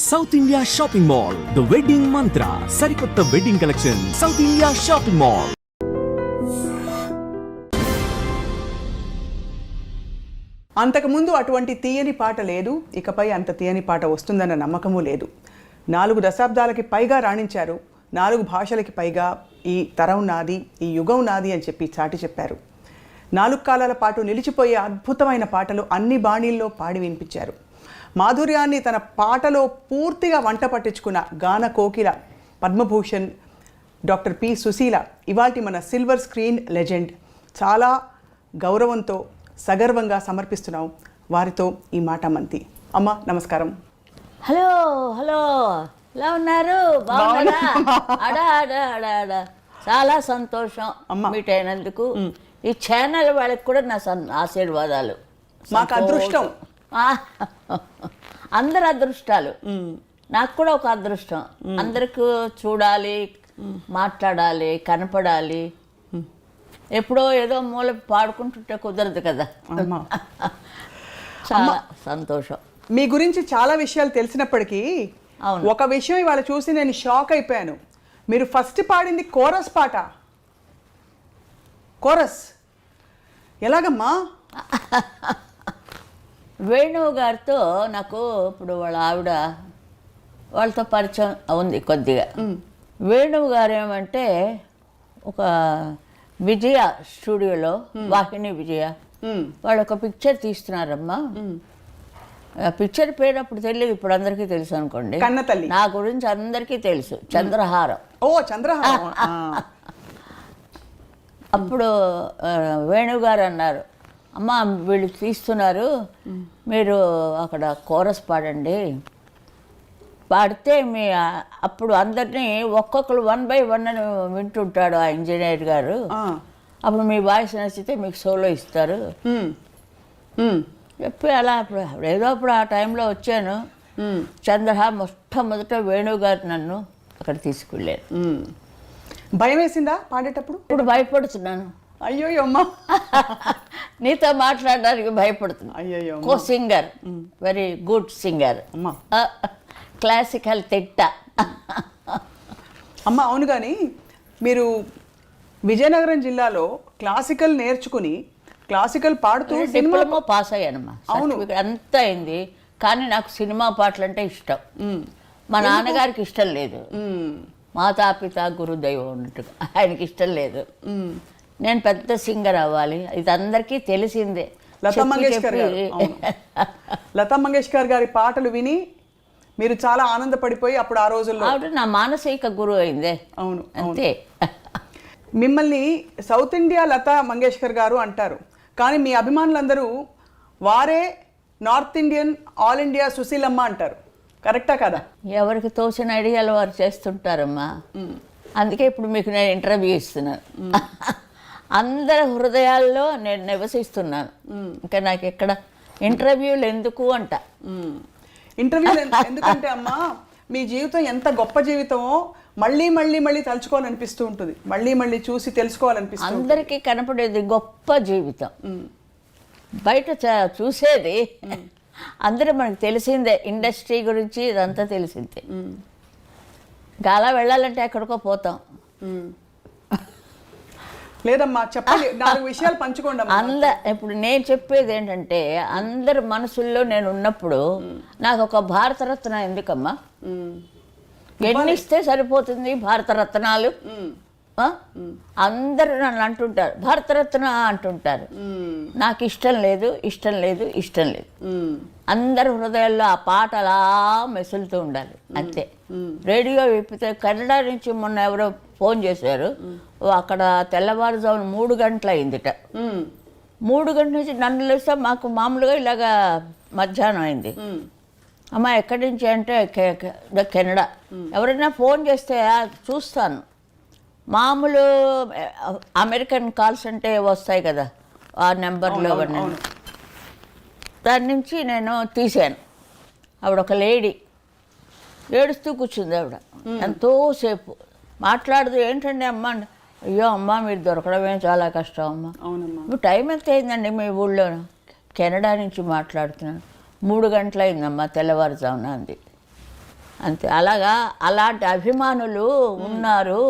South India shopping mall, the wedding మంత్ర, సరికొత్త wedding collection, south India shopping mall. అంతకుముందు అటువంటి తీయని పాట లేదు, ఇకపై అంత తీయని పాట వస్తుందన్న నమ్మకము లేదు. 4 దశాబ్దాలకి పైగా రాణించారు, 4 భాషలకి పైగా ఈ తరం నాది, ఈ యుగం నాది అని చెప్పి చాటి చెప్పారు. 4 కాలాల పాటు నిలిచిపోయే అద్భుతమైన పాటలు అన్ని బాణీల్లో పాడి వినిపించారు. మాధుర్యాన్ని తన పాటలో పూర్తిగా వంట పట్టించుకున్న గాన కోకిల పద్మభూషణ్ డాక్టర్ పి సుశీల ఇవాల్టి మన సిల్వర్ స్క్రీన్ లెజెండ్. చాలా గౌరవంతో సగర్వంగా సమర్పిస్తున్నాం వారితో ఈ మాట మంతి. అమ్మ నమస్కారం. హలో హలో, ఎలా ఉన్నారు? బాగున్నారా? చాలా సంతోషం మీట్ అయినందుకు. ఈ ఛానల్ వాళ్ళకి కూడా నా ఆశీర్వాదాలు. మాకు అదృష్టం, అందరు అదృష్టాలు. నాకు కూడా ఒక అదృష్టం. అందరికి చూడాలి, మాట్లాడాలి, కనపడాలి. ఎప్పుడో ఏదో మూల పాడుకుంటుంటే కుదరదు కదా. చాలా సంతోషం. మీ గురించి చాలా విషయాలు తెలిసినప్పటికీ ఒక విషయం ఇవాళ చూసి నేను షాక్ అయిపోయాను. మీరు ఫస్ట్ పాడింది కోరస్ పాట. కోరస్ ఎలాగమ్మా? వేణువు గారితో నాకు ఇప్పుడు వాళ్ళతో పరిచయం ఉంది కొద్దిగా. వేణువు గారు ఏమంటే ఒక విజయ స్టూడియోలో, వాహిని విజయ, వాళ్ళు ఒక పిక్చర్ తీస్తున్నారమ్మా. పిక్చర్ పేరు అప్పుడు తెలియదు, ఇప్పుడు అందరికీ తెలుసు అనుకోండి. కన్నతల్లి. నా గురించి అందరికీ తెలుసు, చంద్రహారం. ఓ చంద్రహారం. అప్పుడు వేణువు గారు అన్నారు, అమ్మ వీళ్ళు తీస్తున్నారు, మీరు అక్కడ కోరస్ పాడండి. పాడితే అప్పుడు అందరినీ ఒక్కొక్కరు 1 by 1 అని వింటుంటాడు ఆ ఇంజనీర్ గారు. అప్పుడు మీ వాయిస్ నచ్చితే మీకు సోలో ఇస్తారు చెప్పి అలా అప్పుడు ఆ టైంలో వచ్చాను. చంద్రహార్ మొట్టమొదట వేణువు గారు నన్ను అక్కడ తీసుకెళ్ళారు. భయం వేసిందా పాడేటప్పుడు? ఇప్పుడు భయపడుతున్నాను. అయ్యో అమ్మా, నీతో మాట్లాడడానికి భయపడుతున్నా. అయ్యో, co singer, very good singer, classical తిట్ట. అమ్మ అవును, కానీ మీరు విజయనగరం జిల్లాలో క్లాసికల్ నేర్చుకుని క్లాసికల్ పాడుతూ డిప్లొమా పాస్ అయ్యానమ్మా. అవును, అంత అయింది. కానీ నాకు సినిమా పాటలు అంటే ఇష్టం. మా నాన్నగారికి ఇష్టం లేదు, మాతాపిత గురుదైవం ఉన్నట్టుగా ఆయనకి ఇష్టం లేదు. నేను పెద్ద సింగర్ అవ్వాలి, ఇది అందరికీ తెలిసిందే. లతా మంగేష్కర్ గారి పాటలు విని మీరు చాలా ఆనందపడిపోయి అప్పుడు ఆ రోజుల్లో ఆవిడ నా మానసిక గురువు అయిందే. అవును అంతే. మిమ్మల్ని సౌత్ ఇండియా లతా మంగేష్కర్ గారు అంటారు, కానీ మీ అభిమానులందరూ వారే north Indian all India Susheelamma అంటారు. కరెక్టా కదా? ఎవరికి తోచిన ఐడియాలు వారు చేస్తుంటారమ్మా. అందుకే ఇప్పుడు మీకు నేను ఇంటర్వ్యూ ఇస్తున్నాను. అందరి హృదయాల్లో నేను నివసిస్తున్నాను. ఇంకా నాకు ఎక్కడ ఇంటర్వ్యూలు ఎందుకు అంట. ఇంటర్వ్యూలు ఎందుకంటే అమ్మా, మీ జీవితం ఎంత గొప్ప జీవితమో మళ్ళీ మళ్ళీ మళ్ళీ తలుచుకోవాలనిపిస్తూ ఉంటుంది, మళ్ళీ మళ్ళీ చూసి తెలుసుకోవాలనిపిస్తుంది. అందరికీ కనపడేది గొప్ప జీవితం, బయట చూసేది అందరూ మనకు తెలిసిందే. ఇండస్ట్రీ గురించి ఇదంతా తెలిసిందే. ఇంకా అలా వెళ్ళాలంటే ఎక్కడికో పోతాం. లేదమ్మా చెప్పండి, 4 విషయాలు పంచుకోండి. ఇప్పుడు నేను చెప్పేది ఏంటంటే, అందరి మనసుల్లో నేను ఉన్నప్పుడు నాకు ఒక భారతరత్న ఎందుకమ్మా? ఎన్ని ఇస్తే సరిపోతుంది భారతరత్నాలు? అందరూ నన్ను అంటుంటారు భారతరత్న అంటుంటారు. నాకు ఇష్టం లేదు, ఇష్టం లేదు, ఇష్టం లేదు. అందరి హృదయాల్లో ఆ పాట అలా మెసులుతూ ఉండాలి అంతే. రేడియో విప్పితే కన్నడ నుంచి మొన్న ఎవరో ఫోన్ చేశారు, అక్కడ తెల్లవారుజామున 3 గంటలు అయిందిట. 3 గంటల నుంచి నన్ను లేస్తే మాకు మామూలుగా ఇలాగా మధ్యాహ్నం అయింది. అమ్మ ఎక్కడి నుంచి అంటే కెనడా. ఎవరైనా ఫోన్ చేస్తే చూస్తాను. మామూలు అమెరికన్ కాల్స్ అంటే వస్తాయి కదా ఆ నెంబర్లో, దాని నుంచి నేను తీశాను. ఆవిడ ఒక లేడీ ఏడుస్తూ కూర్చుంది. ఆవిడ ఎంతోసేపు మాట్లాడదు. ఏంటండి అమ్మ? అయ్యో అమ్మ మీరు దొరకడమే చాలా కష్టం అమ్మ. ఇప్పుడు టైం ఎంత అయిందండి మీ ఊళ్ళో? కెనడా నుంచి మాట్లాడుతున్నాను. 3 గంటలు అయిందమ్మా తెల్లవారుజామున అంది. అంతే. అలాగా అలాంటి అభిమానులు ఉన్నారు.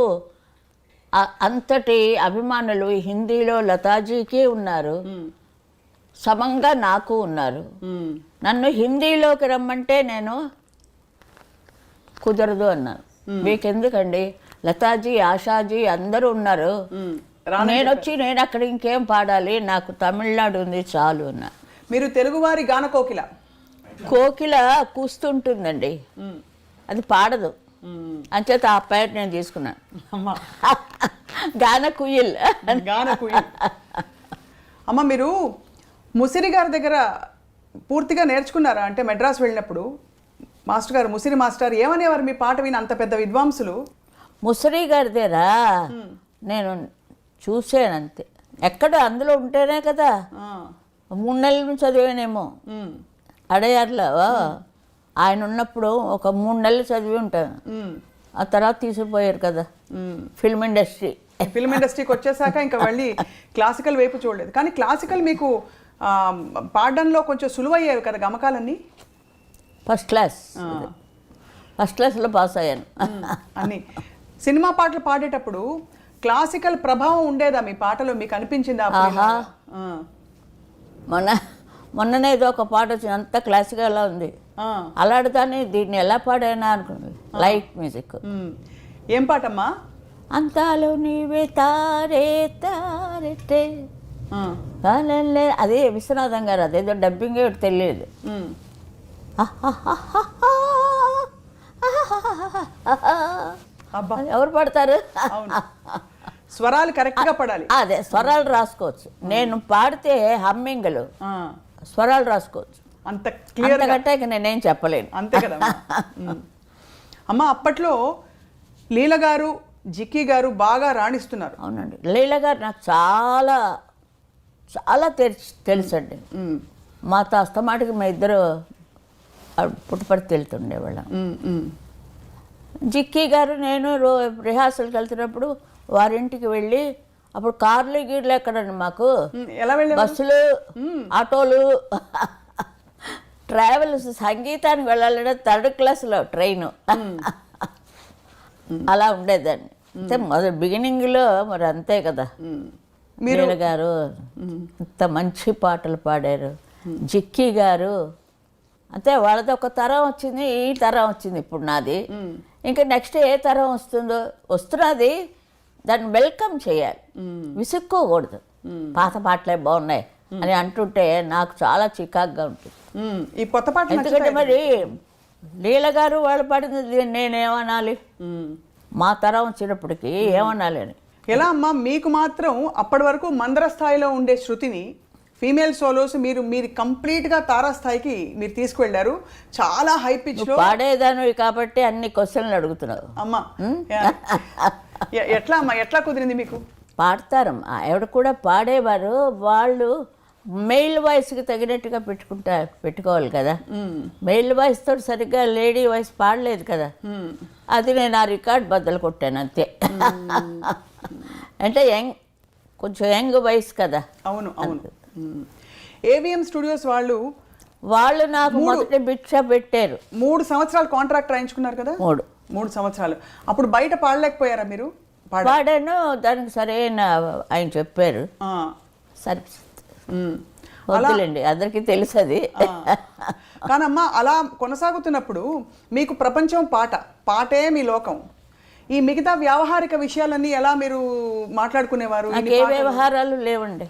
అంతటి అభిమానులు హిందీలో లతాజీకి ఉన్నారు, సమంగా నాకు ఉన్నారు. నన్ను హిందీలోకి రమ్మంటే నేను కుదరదు అన్నాను. మీకెందుకండి, లతాజీ, ఆశాజీ అందరూ ఉన్నారు, నేను అక్కడ ఇంకేం పాడాలి, నాకు తమిళనాడు ఉంది చాలు అన్నా. మీరు తెలుగువారి గాన కోకిల. కోకిల కూస్తుంటుందండి, అది పాడదు, అంచేత ఆ పేరు నేను తీసుకున్నాను. గాన కుయిల్. గాన కుయిల్. అమ్మ, మీరు ముసిరి గారి దగ్గర పూర్తిగా నేర్చుకున్నారా? అంటే మెడ్రాస్ వెళ్ళినప్పుడు మాస్టర్ గారు, ముసిరి మాస్టర్ ఏమనేవారు మీ పాట విని అంత పెద్ద విద్వాంసులు? ముసిరి గారి దగ్గర నేను చూసానంతే. ఎక్కడ అందులో ఉంటేనే కదా. 3 నెలల నుంచి చదివానేమో అడయార్లో. ఆయన ఉన్నప్పుడు ఒక 3 నెలలు చదివి ఉంటాను. ఆ తర్వాత తీసుకుపోయారు కదా ఫిల్మ్ ఇండస్ట్రీ. ఫిల్మ్ ఇండస్ట్రీకి వచ్చేసాక ఇంకా మళ్ళీ క్లాసికల్ వైపు చూడలేదు. కానీ క్లాసికల్ మీకు పాడడంలో కొంచెం సులువయ్యాయి కదా గమకాలన్నీ? ఫస్ట్ క్లాస్లో పాస్ అయ్యాను అని. సినిమా పాటలు పాడేటప్పుడు క్లాసికల్ ప్రభావం ఉండేదా మీ పాటలో? మీకు అనిపించిందా? మొన్ననే ఏదో ఒక పాట వచ్చింది, అంత క్లాసికల్ ఉంది. అలాంటిదాన్ని దీన్ని ఎలా పాడైనా అనుకున్నాను. Light music. ఏం పాటమ్మా? అంతాలో నీవే తారే తారెట్టే, అదే విశ్వనాథం గారు, అదేదో డబ్బింగ్ తెలియదు. ఎవరు పడతారు? స్వరాలు కరెక్ట్ గా పడాలి. అదే స్వరాలు రాసుకోవచ్చు. నేను పాడితే హమ్మింగ్లు, స్వరాలు రాసుకోవచ్చు. అంత క్లియర్ కంటే నేనేం చెప్పలేను. అంతే కదా అమ్మ. అప్పట్లో లీల గారు, జిక్కీ గారు బాగా రాణిస్తున్నారు. అవునండి, లీల గారు నాకు చాలా చాలా తెలుసండి. మాతో అస్తమాటికి మా ఇద్దరు పుట్టుపడి వెళ్తుండేవాళ్ళం. జిక్కీ గారు నేను రిహార్సల్కి వెళ్తున్నప్పుడు వారింటికి వెళ్ళి, అప్పుడు కార్లు గీర్లు ఎక్కడండి మాకు, ఎలా వెళ్ళి బస్సులు, ఆటోలు, ట్రావెల్స్. సంగీతానికి వెళ్ళాలంటే 3rd క్లాస్లో ట్రైను. అలా ఉండేదాన్ని. అంటే మొదటి బిగినింగ్లో మరి అంతే కదా. మీర గారు ఇంత మంచి పాటలు పాడారు. జిక్కీ గారు అంతే, వాళ్ళది ఒక తరం వచ్చింది, ఈ తరం వచ్చింది ఇప్పుడు నాది. ఇంకా నెక్స్ట్ ఏ తరం వస్తున్నది, దాన్ని వెల్కమ్ చేయాలి, విసుక్కోకూడదు. పాత పాటలే బాగున్నాయి అని అంటుంటే నాకు చాలా చికాకుగా ఉంటుంది. ఈ కొత్త పాట ఎందుకంటే మరి లీల గారు వాళ్ళు పాడింది నేనేమనాలి, మా తరం వచ్చినప్పటికీ ఏమనాలి అని. ఎలా అమ్మా, మీకు మాత్రం అప్పటి వరకు మందర స్థాయిలో ఉండే శృతిని ఫీమేల్ సోలోస్ మీరు కంప్లీట్గా తారాస్థాయికి మీరు తీసుకువెళ్ళారు. చాలా హై పిచ్లో పాడేదాను కాబట్టి అన్ని క్వశ్చన్లు అడుగుతున్నావు అమ్మా. ఎట్లా అమ్మా, ఎట్లా కుదిరింది మీకు? పాడతారమ్మా, ఆవిడ కూడా పాడేవారు. వాళ్ళు మెయిల్ వాయిస్కి తగినట్టుగా పెట్టుకోవాలి కదా. మెయిల్ వాయిస్ తోటి సరిగ్గా లేడీ వాయిస్ పాడలేదు కదా. అది నేను ఆ రికార్డ్ బద్దలు కొట్టాను అంతే. అంటే కొంచెం యంగ్ వయసు కదా. అవును అవును. ఏవిఎం స్టూడియోస్ వాళ్ళు నాకు మొదటి భిక్ష పెట్టారు. 3 సంవత్సరాలు కాంట్రాక్ట్ రాయించుకున్నారు కదా. 3 సంవత్సరాలు. అప్పుడు బయట పాడలేకపోయారా మీరు? పాడాను, దానికి సరైన ఆయన చెప్పారు. సరే వద్దులేండి, అందరికీ తెలుసు అది. కానమ్మా, అలా కొనసాగుతున్నప్పుడు మీకు ప్రపంచం పాటే మీ లోకం. ఈ మిగతా వ్యావహారిక విషయాలన్నీ ఎలా మీరు మాట్లాడుకునేవారు? ఏ వ్యవహారాలు లేవండి,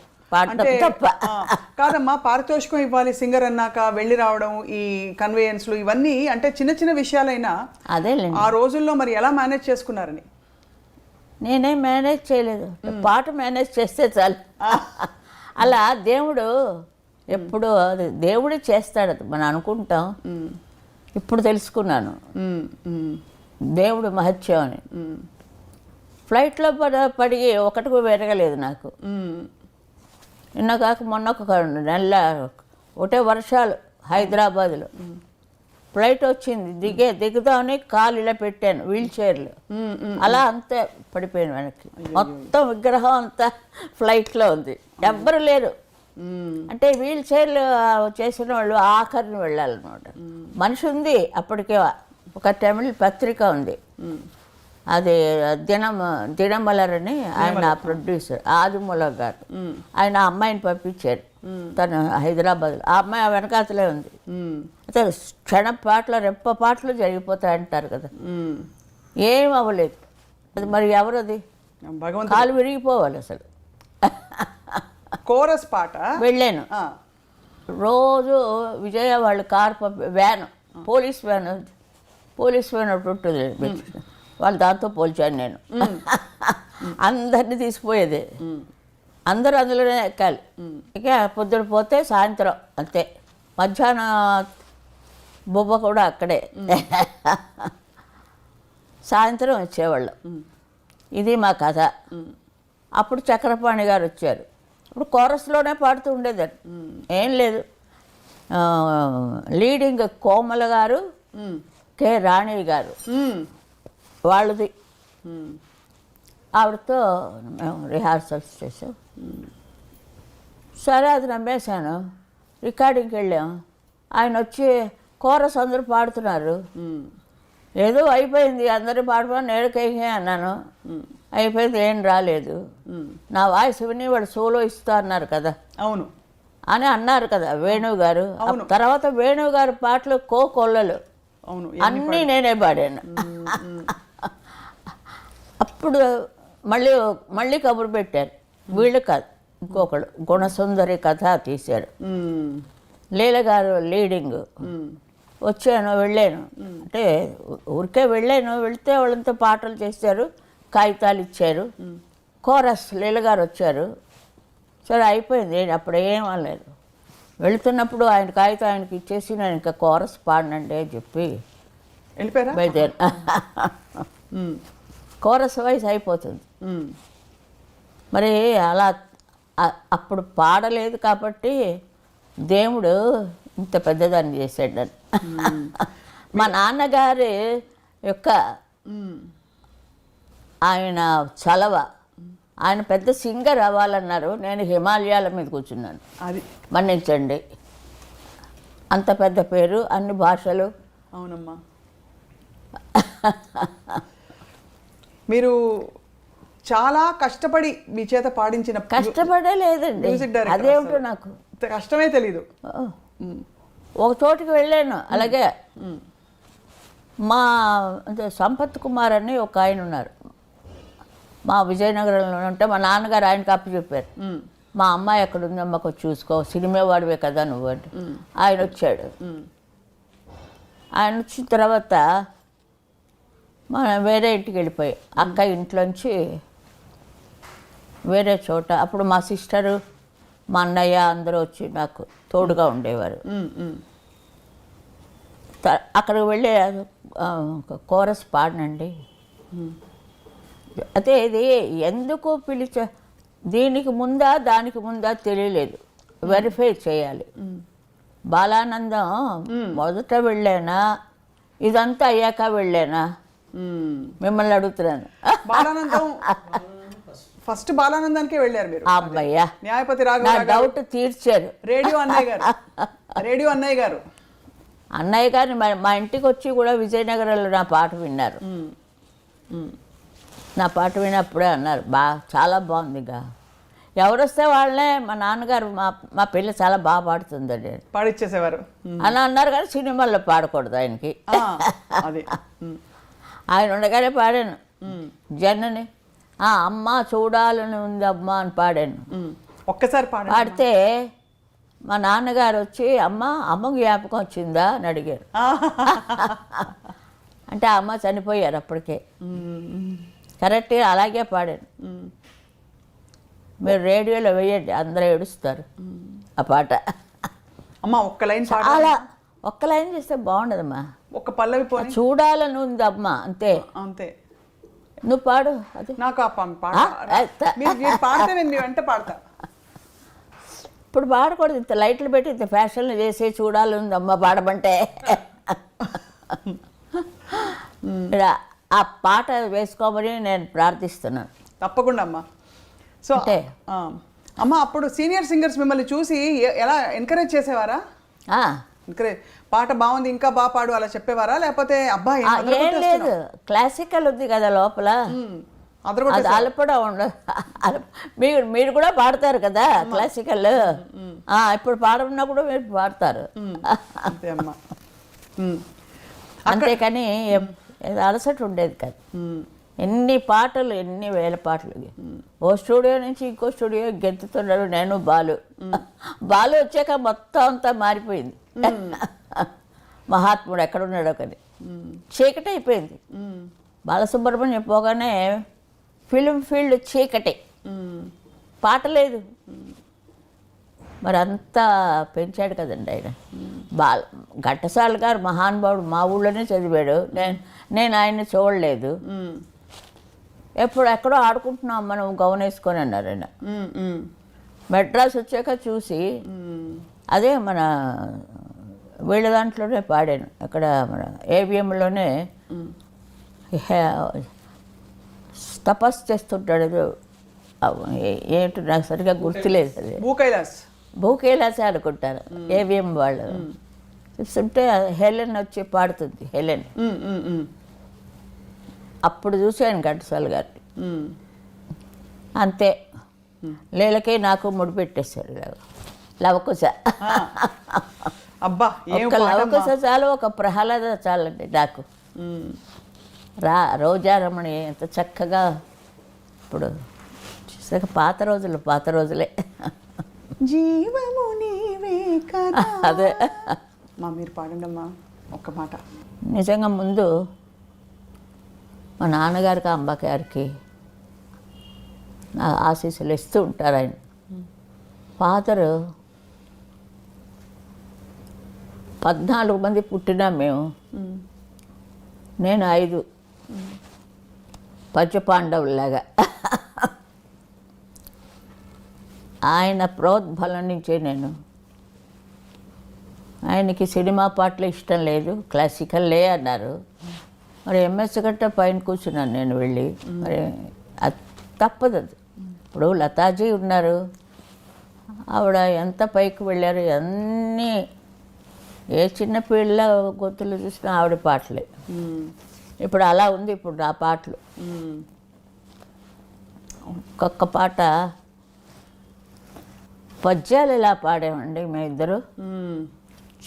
కాదమ్మా, పారితోషికం ఇవ్వాలి సింగర్ అన్నాక, వెళ్ళి రావడం, ఈ కన్వేయన్స్లు, ఇవన్నీ అంటే చిన్న చిన్న విషయాలైనా అదేలేండి. ఆ రోజుల్లో మరి ఎలా మేనేజ్ చేసుకున్నారని? నేనేం మేనేజ్ చేయలేదు, పాట మేనేజ్ చేస్తే చాలు. అలా దేవుడు ఎప్పుడు అది దేవుడే చేస్తాడు, అది మనం అనుకుంటాం. ఇప్పుడు తెలుసుకున్నాను దేవుడు మహత్యం అని. ఫ్లైట్లో పడి ఒకటికి పెరగలేదు నాకు. నిన్న కాక మొన్న ఒక నెల ఒకటే వర్షాలు హైదరాబాద్లో. ఫ్లైట్ వచ్చింది, దిగుదామని కాలు ఇలా పెట్టాను, వీల్ చైర్లో, అలా అంతే పడిపోయాను వెనక్కి. మొత్తం విగ్రహం అంతా ఫ్లైట్లో ఉంది, ఎవ్వరు లేరు. అంటే వీల్ చైర్లు చేసిన వాళ్ళు ఆఖరిని వెళ్ళాలన్నమాట. మనిషి ఉంది అప్పటికే, ఒక తమిళ పత్రిక ఉంది, అది దినమలర్ అని ఆయన ప్రొడ్యూసర్ ఆదిమూల గారు. ఆయన ఆ అమ్మాయిని పంపించారు, తను హైదరాబాద్లో. ఆ అమ్మాయి ఆ వెనకాతలే ఉంది. అయితే క్షణపాట్లు రెప్పపాట్లు జరిగిపోతాయంటారు కదా, ఏం అవ్వలేదు. అది మరి ఎవరది? భగవంతుడు. కాలు విరిగిపోవాలి అసలు. కోరస్ పాట వెళ్ళాను రోజు విజయ వాళ్ళు కారు వ్యాన్, పోలీస్ వ్యాన్ ఒకటి ఉంటుంది, వాళ్ళు దాంతో పోల్చాను నేను. అందరినీ తీసిపోయేది, అందరూ అందులోనే ఎక్కాలి. ఇక పొద్దున పోతే సాయంత్రం అంతే, మధ్యాహ్నం బొబ్బ కూడా అక్కడే. సాయంత్రం వచ్చేవాళ్ళు. ఇది మా కథ. అప్పుడు చక్రపాణి గారు వచ్చారు. ఇప్పుడు కోరస్లోనే పాడుతూ ఉండేదాన్ని, ఏం లేదు. లీడింగ్ కోమల గారు, కె రాణి గారు వాళ్ళది. ఆవిడతో మేము రిహార్సల్స్ చేసాం. సరే అది నమ్మేశాను. రికార్డింగ్కి వెళ్ళాం. ఆయన వచ్చి కోరస్ అందరూ పాడుతున్నారు, ఏదో అయిపోయింది, అందరూ పాడుకున్నా నేడుకైతే అన్నాను. అయిపోయింది, ఏం రాలేదు. నా వాయిస్ విని వాడు సోలో ఇస్తా అన్నారు కదా, అవును అని అన్నారు కదా వేణు గారు. తర్వాత వేణు గారి పాటలు కోకొల్లలు అవును అన్నీ నేనే పాడాను. అప్పుడు మళ్ళీ కబురు పెట్టారు, వీళ్ళు కాదు ఇంకొకళ్ళు, గుణసుందరి కథ తీశారు. లీల గారు లీడింగ్. వచ్చాను, వెళ్ళాను. అంటే ఊరికే వెళ్ళాను. వెళ్తే వాళ్ళంతా పాటలు చేశారు, కాగితాలు ఇచ్చారు. కోరస్ లీలగారు వచ్చారు. సరే అయిపోయింది, అప్పుడు ఏం అనలేదు. వెళుతున్నప్పుడు ఆయన కాగితం ఆయనకి ఇచ్చేసి నేను ఇంకా కోరస్ పాడనండి అని చెప్పి వెళ్ళిపోయారా? బయలుదేరి. కోరస్ వయసు అయిపోతుంది మరి. అలా అప్పుడు పాడలేదు కాబట్టి దేవుడు ఇంత పెద్దదాన్ని చేశాడు. మా నాన్నగారి యొక్క ఆయన చలవ, ఆయన పెద్ద సింగర్ అవ్వాలన్నారు. నేను హిమాలయాల మీద కూర్చున్నాను. అది మన్నించండి, అంత పెద్ద పేరు, అన్ని భాషలు. అవునమ్మా. మీరు చాలా కష్టపడి మీ చేత పాడించిన కష్టపడే లేదండి, మ్యూజిక్ డైరెక్టర్ అదేమిటో నాకు కష్టమే తెలీదు. ఒక చోటికి వెళ్ళాను. అలాగే మా సంపత్ కుమార్ అని ఒక ఆయన ఉన్నారు, మా విజయనగరంలో ఉంటే. మా నాన్నగారు ఆయనకి అప్పు చెప్పారు, మా అమ్మాయి ఎక్కడ ఉందమ్మా కొంచెం చూసుకో, సినిమా వాడివే కదా నువ్వు అంటే. ఆయన వచ్చాడు. ఆయన వచ్చిన తర్వాత మనం వేరే ఇంటికి వెళ్ళిపోయి, అక్క ఇంట్లోంచి వేరే చోట. అప్పుడు మా సిస్టరు, మా అన్నయ్య అందరూ వచ్చి నాకు తోడుగా ఉండేవారు. అక్కడికి వెళ్ళి కోరస్ పాడనండి. అయితే ఇది ఎందుకు దీనికి ముందా దానికి ముందా తెలియలేదు, వెరిఫై చేయాలి. బాలానందం మొదట వెళ్ళానా, ఇదంతా అయ్యాక వెళ్ళానా, మిమ్మల్ని అడుగుతున్నాను. బాలానందం ఫస్ట్ బాలానందానికే వెళ్ళారు మీరు. అబ్బయ్యా, న్యాయపతి నా రాఘవ డౌట్ తీర్చారు. రేడియో అన్నయ్య గారు అన్నయ్య గారిని మా ఇంటికి వచ్చి కూడా విజయనగరంలో నా పాట విన్నారు. నా పాట విన్నప్పుడే అన్నారు, చాలా బాగుందిగా. ఎవరు వస్తే వాళ్ళనే, మా నాన్నగారు మా పిల్ల చాలా బాగా పాడుతుందండి పాడిచ్చేసేవారు అని అన్నారు. కానీ సినిమాల్లో పాడకూడదు ఆయనకి. అది ఆయన ఉండగానే పాడాను. జనని అమ్మ చూడాలని ఉంది అమ్మ అని పాడాను. ఒక్కసారి పాడితే మా నాన్నగారు వచ్చి అమ్మ జ్ఞాపకం వచ్చిందా అని అడిగారు. అంటే అమ్మ చనిపోయారు అప్పటికే. కరెక్ట్గా అలాగే పాడాను. మీరు రేడియోలో వేయండి, అందరూ ఏడుస్తారు ఆ పాట. అమ్మ ఒక్క లైన్ అలా ఒక్క లైన్ చేస్తే బాగుండదమ్మా. ఒక్క పల్లవి పోనీ. చూడాలని ఉంది అమ్మ, అంతే అంతే. నువ్వు పాడు. అది నాకు పాడితే నేను మీ వెంట పాడతా. ఇప్పుడు పాడకూడదు, ఇంత లైట్లు పెట్టి ఇంత ఫ్యాషన్లు చేసి చూడాలని ఉంది అమ్మ పాడమంటే. ఆ పాట వేసుకోమని నేను ప్రార్థిస్తున్నాను. తప్పకుండా అమ్మా. సో అమ్మ అప్పుడు సీనియర్ సింగర్స్ మిమ్మల్ని చూసి ఎలా ఎంకరేజ్ చేసేవారా? ఇక్కడ పాట బాగుంది ఇంకా బాగా పాడు అలా చెప్పేవారా, లేకపోతే అబ్బా ఏం ఏం లేదు, అదరగొట్టేస్తున్నావు? క్లాసికల్ ఉంది కదా లోపల, అది అదరగొట్టేసా? అలపడం ఉండదు. మీరు మీరు కూడా పాడతారు కదా క్లాసికల్, ఇప్పుడు పాడన్నప్పుడు మీరు పాడతారు అంతే అమ్మా. అంతేకాని అలసట ఉండేది కాదు. ఎన్ని పాటలు, ఎన్ని వేల పాటలు. ఓ స్టూడియో నుంచి ఇంకో స్టూడియో గెంతుతున్నాడు నేను బాలు. బాలు వచ్చాక మొత్తం అంతా మారిపోయింది. మహాత్ముడు ఎక్కడున్నాడో కానీ చీకటి అయిపోయింది. బాలసుబ్రహ్మణ్యం పోగానే ఫిలిం ఫీల్డ్ చీకటి, పాట లేదు. మరి అంతా పెంచాడు కదండి ఆయన. ఘంటసాల గారు మహానుభావుడు, మా ఊళ్ళోనే చదివాడు. నేను ఆయన్ని చూడలేదు. ఎక్కడో ఆడుకుంటున్నాం మనం గౌన్ వేసుకొని అన్నారు ఆయన. మెడ్రాస్ వచ్చాక చూసి అదే మన వీళ్ళ దాంట్లోనే పాడాను. అక్కడ మన ఏవిఎంలోనే తపస్సు చేస్తుంటాడు. ఏంటో నాకు సరిగ్గా గుర్తులేదు. అది భూకైలాసే అనుకుంటారు ఏవిఎం వాళ్ళు. చూస్తుంటే హెలెన్ వచ్చి పాడుతుంది. హెలెన్ అప్పుడు చూశాను ఘంటసాల గారిని. అంతే, లీలకి నాకు ముడిపెట్టేశారు లవకుశ. ఒక లవకుశ చాలు, ఒక ప్రహ్లాద చాలండి నాకు. రోజారమణి ఎంత చక్కగా. ఇప్పుడు చూసాక పాత రోజులే. జీవము నీవే కదా. అదే మీరు పాడండి అమ్మా ఒక్క మాట. నిజంగా ముందు మా నాన్నగారికి అంబగారికి నా ఆశీస్సులు ఇస్తూ ఉంటారు ఆయన. ఫాదరు 14 మంది పుట్టినా మేము, నేను 5 పంచపాండవులాగా. ఆయన ప్రోద్బలం నుంచే నేను. ఆయనకి సినిమా పాటలు ఇష్టం లేదు, క్లాసికల్లే అన్నారు. మరి ఎంఎస్ గట్ట పైన కూర్చున్నాను నేను వెళ్ళి. మరి అది తప్పదు. అది ఇప్పుడు లతాజీ ఉన్నారు, ఆవిడ ఎంత పైకి వెళ్ళారు. అన్నీ ఏ చిన్న పిల్ల గొంతులు చూసినా ఆవిడ పాటలే. ఇప్పుడు అలా ఉంది ఇప్పుడు నా పాటలు. ఒక్కొక్క పాట పద్యాలు ఇలా పాడామండి మేమిద్దరు.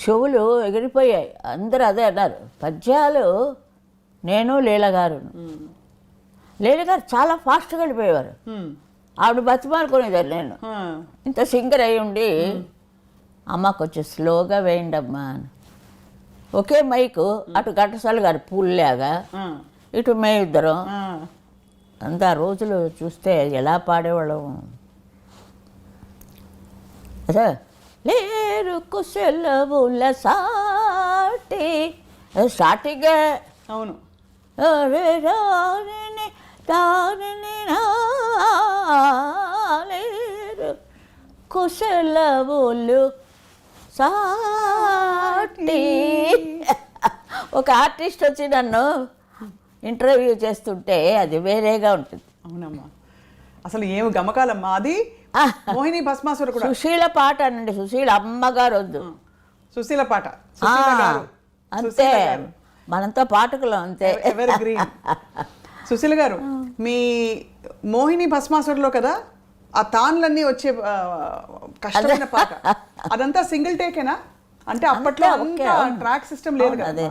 చెవులు ఎగిరిపోయాయి. అందరూ అదే అన్నారు. పద్యాలు నేను లీలగారు. లీలగారు చాలా ఫాస్ట్గా వెళ్ళిపోయేవారు. ఆవిడ బతిమాలుకునేదాన్ని. నేను ఇంత సింగర్ అయి ఉండి అమ్మ కొంచెం స్లోగా వేయండి అమ్మా అని. ఒకే మైకు, అటు ఘంటసాల గారు పూల్లాగా, ఇటు మేమిద్దరం. అంత రోజులు చూస్తే ఎలా పాడేవాళ్ళం. అదే లేరు కుశలవుల సాటి స్టార్టింగే. అవును. లేరు కుశలవులు సాటి. ఒక ఆర్టిస్ట్ వచ్చి నన్ను ఇంటర్వ్యూ చేస్తుంటే అది వేరేగా ఉంటుంది. అవునమ్మా, అసలు ఏమి గమకాలమ్మా అది. మోహిని భస్మాసుర కూడా సుశీల పాట అనండి. సుశీల అమ్మగారు వద్దు, సుశీల పాట. అంతే, మనంతా పాటకులు అంతే. Ever green. సుశీల గారు, మీ మోహిని భస్మాసురలో కదా ఆ తాన్లన్నీ వచ్చే కష్టమైన పాట, అదంతా సింగిల్ టేకేనా? అంటే అప్పట్లో ట్రాక్ సిస్టమ్ లేదు కదా.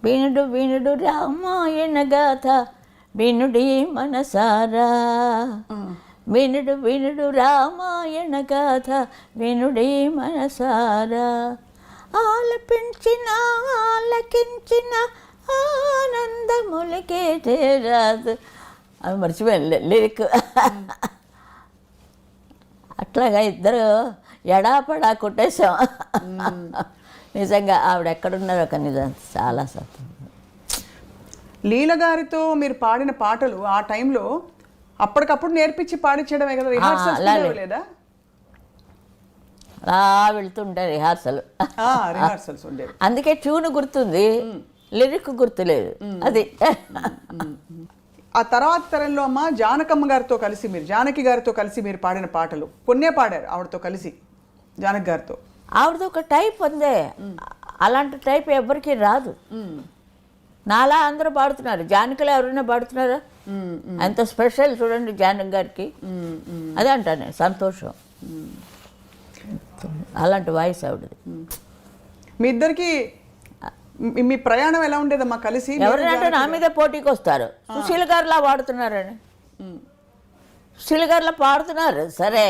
వినుడు వినుడు రామాయణ గాథ వినుడి మనసారా, వినుడు వినుడు రామాయణ గాథ వినుడి మనసారా, ఆలపించిన ఆలకించిన ఆనందములకే చేరాదు. అవి మర్చిపోయాను లిరిక్. అట్లాగా ఇద్దరు ఎడాపడా కొట్టేశాం. నిజంగా ఆవిడ ఎక్కడున్నారో ఒక నిజం చాలా సంతోషం. లీల గారితో మీరు పాడిన పాటలు ఆ టైంలో అప్పటికప్పుడు నేర్పించి పాడించడమే కదా, రిహార్సల్స్ లేదా? అలా వెళ్తుంటే రిహార్సల్స్ ఉండేవి. అందుకే ట్యూన్ గుర్తుంది, లిరిక్ గుర్తులేదు. అది ఆ తర్వాత తరంలో అమ్మ జానకమ్మ గారితో కలిసి మీరు, జానకి గారితో కలిసి మీరు పాడిన పాటలు కొన్నే పాడారు ఆవిడతో కలిసి, జానకి గారితో. ఆవిడది ఒక టైప్ అందే, అలాంటి టైప్ ఎవరికి రాదు. నాలా అందరూ పాడుతున్నారు, జానకిలో ఎవరైనా పాడుతున్నారా? అంత స్పెషల్ చూడండి జానకి గారికి. అదే అంటాను, సంతోషం. అలాంటి వాయిస్ ఆవిడది. మీ ఇద్దరికి మీ ప్రయాణం ఎలా ఉండేదమ్మా కలిసి? ఎవరైనా నా మీద పోటీకి వస్తారు, సుశీల్ గారిలా పాడుతున్నారని. సుశీల్ గారిలా పాడుతున్నారు సరే,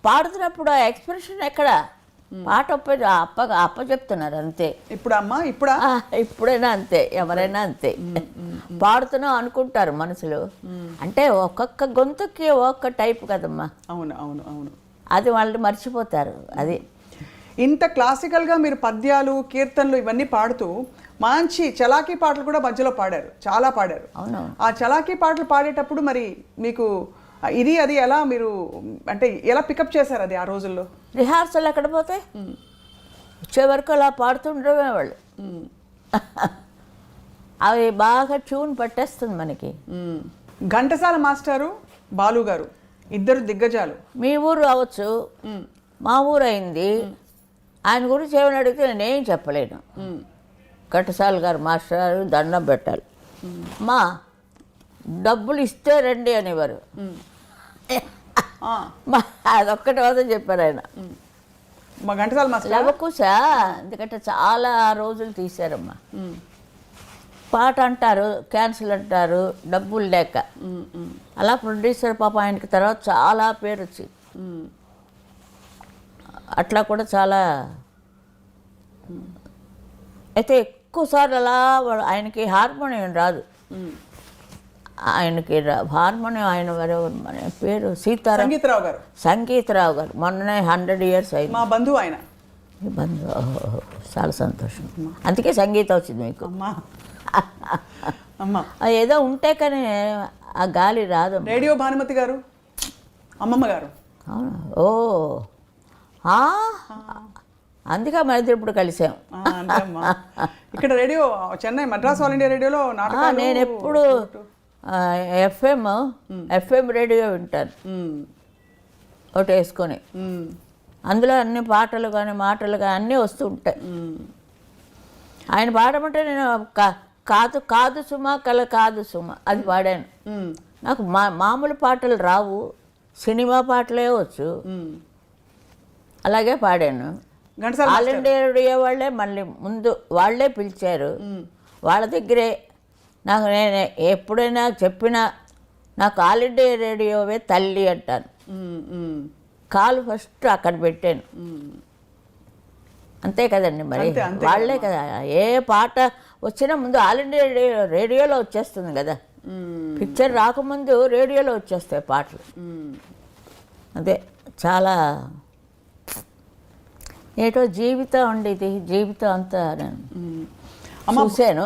పాడుతున్నప్పుడు ఆ ఎక్స్ప్రెషన్ ఎక్కడ? పాట అప్ప చెప్తున్నారు అంతే. ఇప్పుడు అమ్మా ఇప్పుడా? ఇప్పుడైనా అంతే, ఎవరైనా అంతే. పాడుతున్నాం అనుకుంటారు మనసులో, అంటే ఒక్కొక్క గొంతుకి ఒక్కొక్క టైప్ కదమ్మా. అవును అవును అవును, అది వాళ్ళు మర్చిపోతారు. అది ఇంత క్లాసికల్గా మీరు పద్యాలు కీర్తనలు ఇవన్నీ పాడుతూ మంచి చలాకీ పాటలు కూడా మధ్యలో పాడారు, చాలా పాడారు. అవునవును. ఆ చలాకీ పాటలు పాడేటప్పుడు మరి మీకు ఇది అది ఎలా మీరు అంటే ఎలా పికప్ చేశారు అది ఆ రోజుల్లో? రిహార్సల్ ఎక్కడ పోతే వచ్చే వరకు అలా పాడుతుండమే వాళ్ళు. అవి బాగా ట్యూన్ పట్టేస్తుంది మనకి. ఘంటసాల మాస్టారు, బాలు గారు ఇద్దరు దిగ్గజాలు. మీ ఊరు అవ్వచ్చు, మా ఊరు అయింది. ఆయన గురించి ఏమైనా అడిగితే నేనేం చెప్పలేను. ఘంటసాల గారు మాస్టర్ దండం పెట్టాలి. మా డబ్బులు ఇస్తే రండి అనేవారు. అదొక్కటి మాత్రం చెప్పారు ఆయన. మా ఘంటసాల మాస్టర్ లవకుశా, ఎందుకంటే చాలా రోజులు తీశారమ్మా. పాట అంటారు, క్యాన్సిల్ అంటారు, డబ్బులు లేక. అలా ప్రొడ్యూసర్ పాప ఆయనకి తర్వాత చాలా పేరు వచ్చింది. అట్లా కూడా చాలా. అయితే ఎక్కువసార్లు అలా ఆయనకి హార్మోనియం రాదు. ఆయనకి హార్మోనియం ఆయన మన పేరు సీతారాం సంగీతరావు గారు. సంగీతరావు గారు మొన్ననే 100 years అయింది. మా బంధువు ఆయన. మీ బంధువు, చాలా సంతోషం. అందుకే సంగీతం వచ్చింది మీకు. అమ్మా ఏదో ఉంటే కానీ ఆ గాలి రాదు. రేడియో భానుమతి గారు, అమ్మమ్మ గారు. అవునా? ఓ అందుకే మరి ఇప్పుడు కలిసాం. ఇక్కడ radio Chennai Madras all India రేడియోలో నాటకాలు. నేను ఎప్పుడు ఎఫ్ఎం రేడియో వింటాను ఒకటి వేసుకొని. అందులో అన్ని పాటలు కానీ మాటలు కానీ అన్నీ వస్తూ ఉంటాయి. ఆయన పాడమంటే నేను కాదు కాదు సుమ కల కాదు సుమ అది పాడాను. నాకు మామూలు పాటలు రావు, సినిమా పాటలే వచ్చు, అలాగే పాడాను. ఆల్ ఇండియా రేడియో వాళ్ళే మళ్ళీ ముందు వాళ్ళే పిలిచారు. వాళ్ళ దగ్గరే నాకు నేను ఎప్పుడైనా చెప్పినా నాకు ఆల్ ఇండియా రేడియోవే తల్లి అంటాను. కాలు ఫస్ట్ అక్కడ పెట్టాను. అంతే కదండి మరి, వాళ్ళే కదా. ఏ పాట వచ్చినా ముందు ఆల్ ఇండియా రేడియోలో వచ్చేస్తుంది కదా. పిక్చర్ రాకముందు రేడియోలో వచ్చేస్తాయి పాటలు. అదే చాలా ఏటో జీవితం అండి ఇది. జీవితం అంతా చూశాను,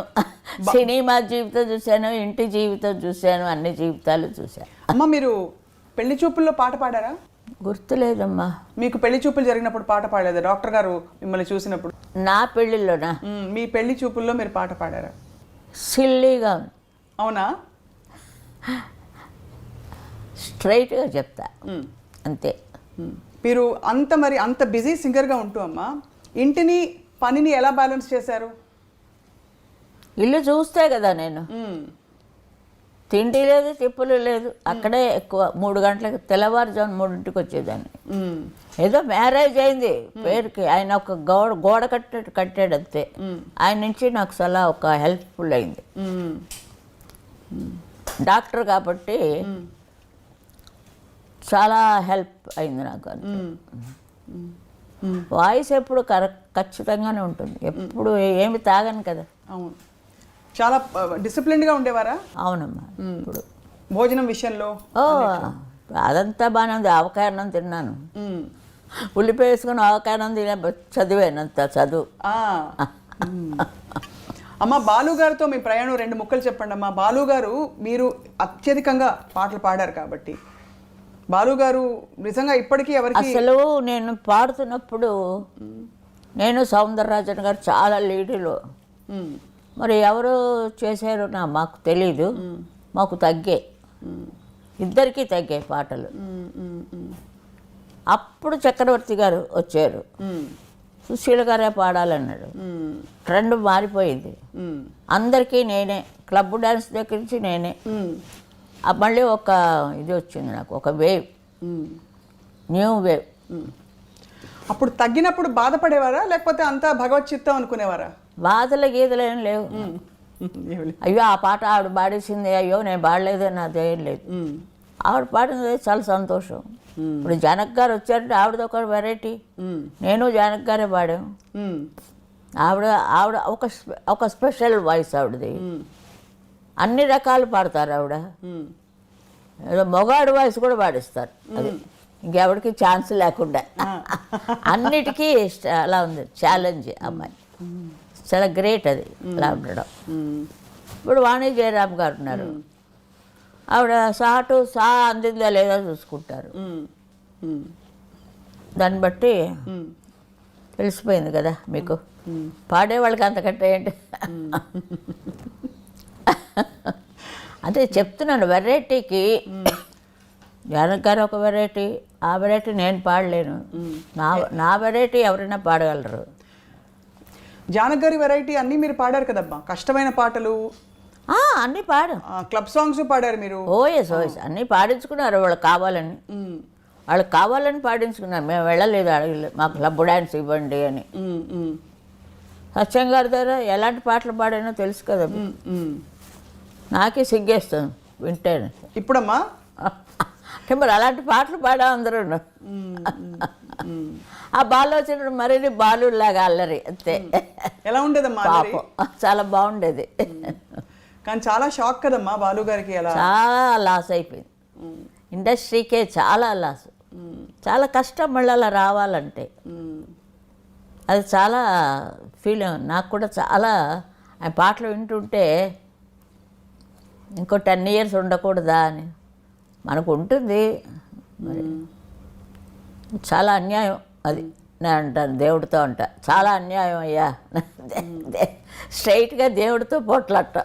సినిమా జీవితం చూశాను, ఇంటి జీవితం చూశాను, అన్ని జీవితాలు చూశాను. అమ్మ మీరు పెళ్లి చూపుల్లో పాట పాడారా? గుర్తులేదమ్మా. మీకు పెళ్లి చూపులు జరిగినప్పుడు పాట పాడలేదా డాక్టర్ గారు మిమ్మల్ని చూసినప్పుడు? నా పెళ్ళిళ్ళోనా? మీ పెళ్లి చూపుల్లో మీరు పాట పాడారా? సిల్లీగా. అవునా? స్ట్రైట్గా చెప్తా అంతే. మీరు అంత బిజీ సింగర్గా ఉంటూ అమ్మా ఇంటిని పనిని ఎలా బ్యాలెన్స్ చేశారు? ఇల్లు చూస్తే కదా నేను. తిండి లేదు, తిప్పులు లేదు, అక్కడే ఎక్కువ. 3 గంటలకు తెల్లవారుజాము 3ంటికి వచ్చేదాన్ని. ఏదో మ్యారేజ్ అయింది పేరుకి, ఆయన ఒక గోడ కట్టాడు అంతే. ఆయన నుంచి నాకు చాలా ఒక హెల్ప్ఫుల్ అయింది. డాక్టర్ కాబట్టి చాలా హెల్ప్ అయింది నాకు. వాయిస్ ఎప్పుడు ఖచ్చితంగానే ఉంటుంది, ఎప్పుడు ఏమి తాగను కదా. అవును, చాలా డిసిప్లిన్డ్గా ఉండేవారా? అవునమ్మా. ఇప్పుడు భోజనం విషయంలో అదంతా బాగానే ఉంది. ఆవకాయన్నం తిన్నాను, ఉల్లిపాయ వేసుకుని ఆవకాయన్నం తినే చదివానంత చదువు. అమ్మ బాలు గారితో మీ ప్రయాణం 2 ముక్కలు చెప్పండి అమ్మా. బాలు గారు మీరు అత్యధికంగా పాటలు పాడారు కాబట్టి బాలు గారు నిజంగా ఇప్పటికీ ఎవరికి అసలు నేను పాడుతున్నప్పుడు నేను సౌందరరాజన్ గారు చాలా లీడులో. మరి ఎవరు చేశారో మాకు తెలీదు, మాకు తగ్గాయి, ఇద్దరికీ తగ్గాయి పాటలు. అప్పుడు చక్రవర్తి గారు వచ్చారు, సుశీల గారే పాడాలన్నాడు. ట్రెండ్ మారిపోయింది. అందరికీ నేనే, క్లబ్ డ్యాన్స్ దగ్గర నుంచి నేనే. మళ్ళీ ఒక ఇది వచ్చింది నాకు, ఒక వేవ్, న్యూ వేవ్. అప్పుడు తగ్గినప్పుడు బాధపడేవారా లేకపోతే అంతా భగవత్ చిత్తం అనుకునేవారా? బాధలు గీతలు ఏం లేవు. అయ్యో ఆ పాట ఆవిడ పాడేసింది, అయ్యో నేను పాడలేదు నాదేం లేదు. ఆవిడ పాడినది చాలా సంతోషం. ఇప్పుడు జానక్ గారు వచ్చారంటే ఆవిడది ఒక వెరైటీ, నేను జానక్ గారే పాడాము. ఆవిడ ఆవిడ ఒక స్పెషల్ వాయిస్ ఆవిడది. అన్ని రకాలు పాడతారు ఆవిడ. ఏదో మొగాడు వాయిస్ కూడా పాడిస్తారు. అది ఇంకెవరికి ఛాన్స్ లేకుండా అన్నిటికీ అలా ఉంది. ఛాలెంజ్ అమ్మాయి, చాలా గ్రేట్ అది అలా ఉండడం. ఇప్పుడు వాణి జయరామ్ గారు ఉన్నారు, ఆవిడ సాటు సా అందిందా లేదా చూసుకుంటారు. దాన్ని బట్టి తెలిసిపోయింది కదా మీకు, పాడేవాళ్ళకి అంతకంటే ఏంటి. అంటే చెప్తున్నాను, వెరైటీకి జానక్ గారు ఒక వెరైటీ, ఆ వెరైటీ నేను పాడలేను. నా వెరైటీ ఎవరైనా పాడగలరు. జానక్ గారి వెరైటీ అన్నీ మీరు పాడారు కదమ్మా, కష్టమైన పాటలు అన్నీ పాడు, క్లబ్ సాంగ్స్ పాడారు మీరు. ఓఎస్ అన్నీ పాడించుకున్నారు వాళ్ళకి కావాలని. వాళ్ళకి కావాలని పాడించుకున్నారు, మేము వెళ్ళలేదు, అడగలేదు మాకు క్లబ్ డ్యాన్స్ ఇవ్వండి అని. సత్యం గారి దగ్గర ఎలాంటి పాటలు పాడానో తెలుసు కదా, నాకే సిగ్గేస్తుంది వింటేనే. ఇప్పుడమ్మా అంటే మరి అలాంటి పాటలు పాడా అందరూ. ఆ బాలు వచ్చినప్పుడు మరీ బాలులాగా అల్లరి అంతే. ఎలా ఉండేదమ్మా? పాపం చాలా బాగుండేది. కానీ చాలా షాక్ కదమ్మా బాలు గారికి. ఎలా చాలా లాస్ అయిపోయింది ఇండస్ట్రీకే, చాలా లాస్. చాలా కష్టం మళ్ళీ అలా రావాలంటే. అది చాలా ఫీల్ నాకు కూడా. చాలా ఆయన పాటలు వింటుంటే ఇంకో 10 years ఉండకూడదా అని మనకు ఉంటుంది. మరి చాలా అన్యాయం అది. నేను అంటాను దేవుడితో చాలా అన్యాయం అయ్యా, స్ట్రైట్గా దేవుడితో పోట్లాట.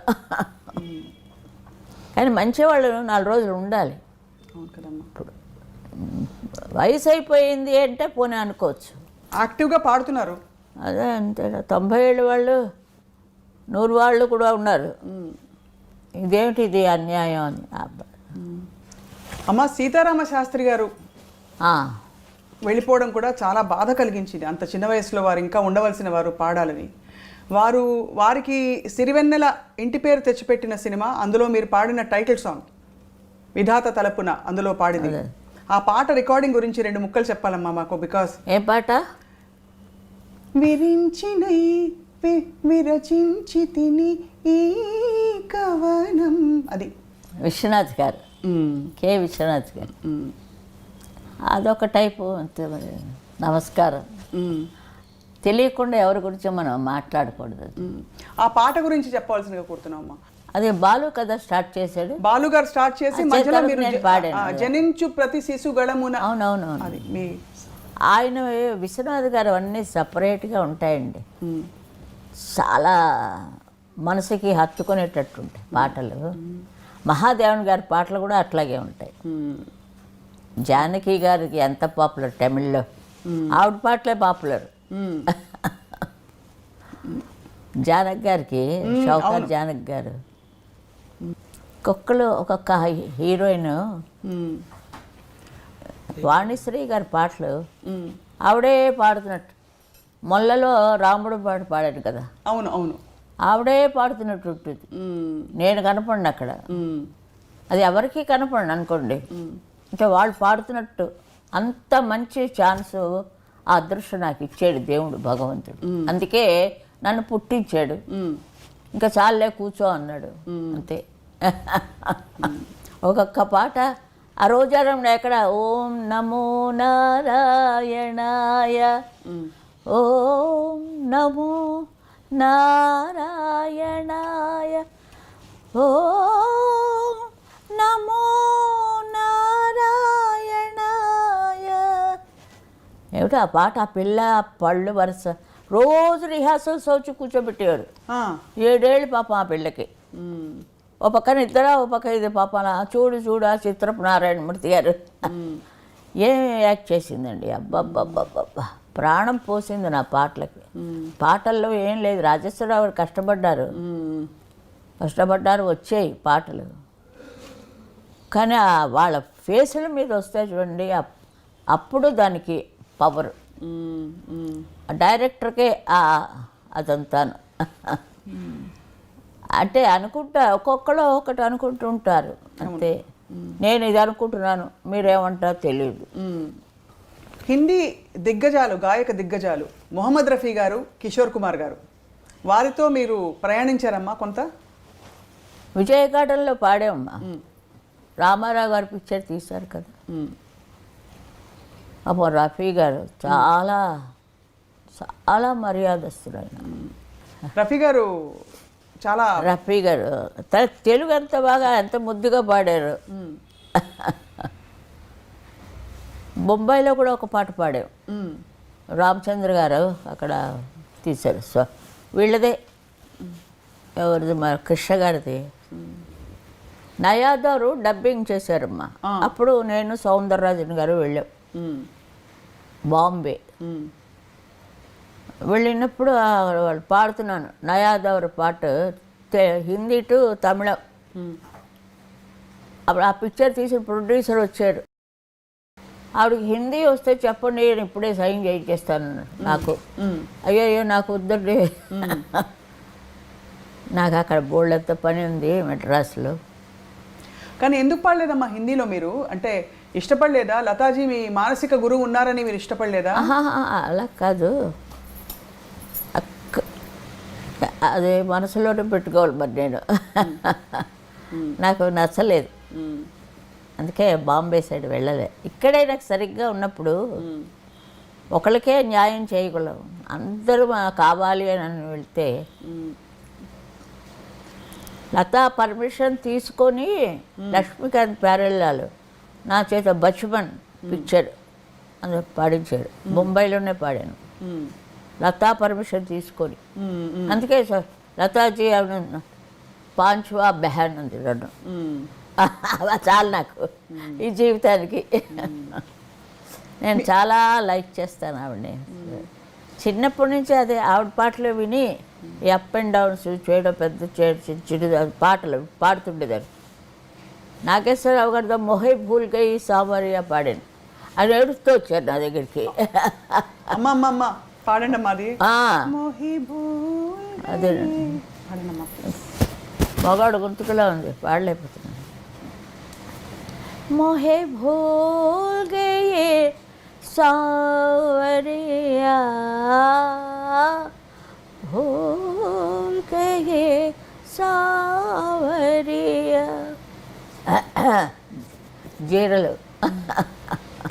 కానీ మంచివాళ్ళు 4 రోజులు ఉండాలి. ఇప్పుడు వయసు అయిపోయింది అంటే పోనీ అనుకోవచ్చు. యాక్టివ్గా పాడుతున్నారు. అదే అంతే, 90 ఏళ్ళ వాళ్ళు 100 వాళ్ళు కూడా ఉన్నారు. ఇదేమిటి ఇది అన్యాయం అని. అమ్మ సీతారామ శాస్త్రి గారు ఆ, వెళ్ళిపోవడం కూడా చాలా బాధ కలిగించింది. అంత చిన్న వయసులో వారు ఇంకా ఉండవలసిన వారు పాడాలని. వారికి సిరివెన్నెల ఇంటి పేరు తెచ్చిపెట్టిన సినిమా, అందులో మీరు పాడిన టైటిల్ సాంగ్ విధాత తలపున అందులో పాడింది. ఆ పాట రికార్డింగ్ గురించి 2 ముక్కలు చెప్పాలమ్మా మాకు. బికాస్ ఏ పాట? విరించినై విరచించి తిని ఈ కవనం, అది విశ్వనాథ్ గారు, కే విశ్వనాథ్ గారు. అదొక టైపు అంతే. మరి నమస్కారం. తెలియకుండా ఎవరి గురించి మనం మాట్లాడకూడదు. ఆ పాట గురించి చెప్పవలసిందిగా కోరుతున్నామమ్మా. అదే బాలు కదా స్టార్ట్ చేశాడు. బాలు గారు స్టార్ట్ చేసి మధ్యలో మీరు పాడాను. జనించు ప్రతి శిశుగళమున. అవునవునవును. అది మీ ఆయన విశ్వనాథ్ గారు అన్నీ సపరేట్గా ఉంటాయండి. చాలా మనసుకి హత్తుకునేటట్టు ఉంటాయి పాటలు. మహాదేవన్ గారి పాటలు కూడా అట్లాగే ఉంటాయి. జానకి గారికి ఎంత పాపులర్ తమిళ్లో, ఆవిడ పాటలే పాపులర్. జానక్ గారికి, షౌకత్ జానక్ గారు, ఒక్కొక్క హీరోయిన్. వాణిశ్రీ గారి పాటలు ఆవిడే పాడుతున్నట్టు. మొల్లలో రాముడు పాట పాడాడు కదా, అవును అవును, ఆవిడే పాడుతున్నట్టు ఉంటుంది. నేను కనపడిన అక్కడ, అది ఎవరికి కనపడను అనుకోండి. అంటే వాళ్ళు పాడుతున్నట్టు. అంత మంచి ఛాన్స్, ఆ అదృష్టం నాకు ఇచ్చాడు దేవుడు భగవంతుడు. అందుకే నన్ను పుట్టించాడు. ఇంకా చాలే కూర్చో అన్నాడు అంతే. ఒక్కొక్క పాట ఆ రోజారంలో ఎక్కడ ఓం నమో నారాయణాయ, ఓం నమో నారాయణాయ, ఓం నమో నారాయణాయ. ఏమిటి ఆ పాట? ఆ పిల్ల పళ్ళు వరుస రోజు రిహార్సల్స్ వచ్చి కూర్చోబెట్టేవారు. 7 ఏళ్ళు పాపం ఆ పిల్లకి. ఓ పక్కన ఇద్దరా, ఓ పక్క ఇది పాప. చూడు ఆ చిత్రపు నారాయణమూర్తి గారు ఏం యాక్ట్ చేసిందండి, అబ్బబ్బబ్బబ్బబ్బా, ప్రాణం పోసింది నా పాటలకి. పాటల్లో ఏం లేదు, రాజేశ్వరరావు గారు కష్టపడ్డారు, వచ్చాయి పాటలు. కానీ వాళ్ళ ఫేసుల మీద వస్తే చూడండి, అప్పుడు దానికి పవర్. డైరెక్టర్కే అదంతాను. అంటే అనుకుంటా, ఒక్కొక్కరు ఒకటి అనుకుంటూ ఉంటారు అంతే. నేను ఇది అనుకుంటున్నాను, మీరేమంటారో తెలియదు. హిందీ దిగ్గజాలు, గాయక దిగ్గజాలు మొహమ్మద్ రఫీ గారు, కిషోర్ కుమార్ గారు, వారితో మీరు ప్రయాణించారమ్మా కొంత? విజయగాడల్లో పాడామమ్మా. రామారావు గారు పిక్చర్ తీశారు కదా. అప్పుడు రఫీ గారు చాలా చాలా మర్యాదస్తుడు ఆయన. రఫీ గారు చాలా రఫీ గారు తెలుగు ఎంత బాగా, ఎంత ముద్దుగా పాడారు. బొంబాయిలో కూడా ఒక పాట పాడాం, రామచంద్ర గారు అక్కడ తీశారు. సో వీళ్ళదే, ఎవరిది, మరి కృష్ణ గారిది. నయాదారు డబ్బింగ్ చేశారమ్మా. అప్పుడు నేను సౌందరరాజన్ గారు వెళ్ళాం బాంబే. వెళ్ళినప్పుడు వాళ్ళు పాడుతున్నాను నయాదవర్ పాట, హిందీ టు తమిళం. అప్పుడు ఆ పిక్చర్ తీసిన ప్రొడ్యూసర్ వచ్చారు. ఆవిడకి హిందీ వస్తే చెప్పండి, నేను ఇప్పుడే సైన్ చేయించేస్తాను. నాకు అయ్యో నాకు వద్దండి, నాకు అక్కడ బోల్డంత పని ఉంది మెడ్రాస్లో. కానీ ఎందుకు పాడలేదమ్మా హిందీలో మీరు? అంటే ఇష్టపడలేదా? లతాజీ మీ మానసిక గురువు ఉన్నారని మీరు ఇష్టపడలేదా? అలా కాదు, అదే మనసులోనే పెట్టుకోవాలి మరి నేను. నాకు నచ్చలేదు, అందుకే బాంబే సైడ్ వెళ్ళలే. ఇక్కడే నాకు సరిగ్గా ఉన్నప్పుడు ఒకరికే న్యాయం చేయగలం, అందరూ కావాలి అని వెళ్తే. లతా పర్మిషన్ తీసుకొని లక్ష్మీకాంత్ ప్యారెల్లాలు నా చేత బచ్మన్ పిక్చర్ అందులో పాడించాడు. ముంబైలోనే పాడాను లతా పర్మిషన్ తీసుకొని. అందుకే సార్ లతాజీ పాంచ్వా బెహాన్ ఉంది రెండు, చాలు నాకు ఈ జీవితానికి. నేను చాలా లైక్ చేస్తాను ఆవిడని. చిన్నప్పటి నుంచి అదే ఆవిడ పాటలు విని ఈ అప్ అండ్ డౌన్స్ చేయడం, పెద్ద చిడు పాటలు పాడుతుండేదాన్ని. నాగేశ్వరరావు గారితో మొహే భూల్ గయి సామరియా పాడాను. అది ఏడుస్తూ వచ్చారు నా దగ్గరికి. అమ్మ పాడండి అమ్మా అది. అదే మగాడు గొంతుకులా ఉంది, పాడలేకపోతున్నాను. మొహే భూల్ గయే సావరియా భూల్ గయే సావరియా. జీరలు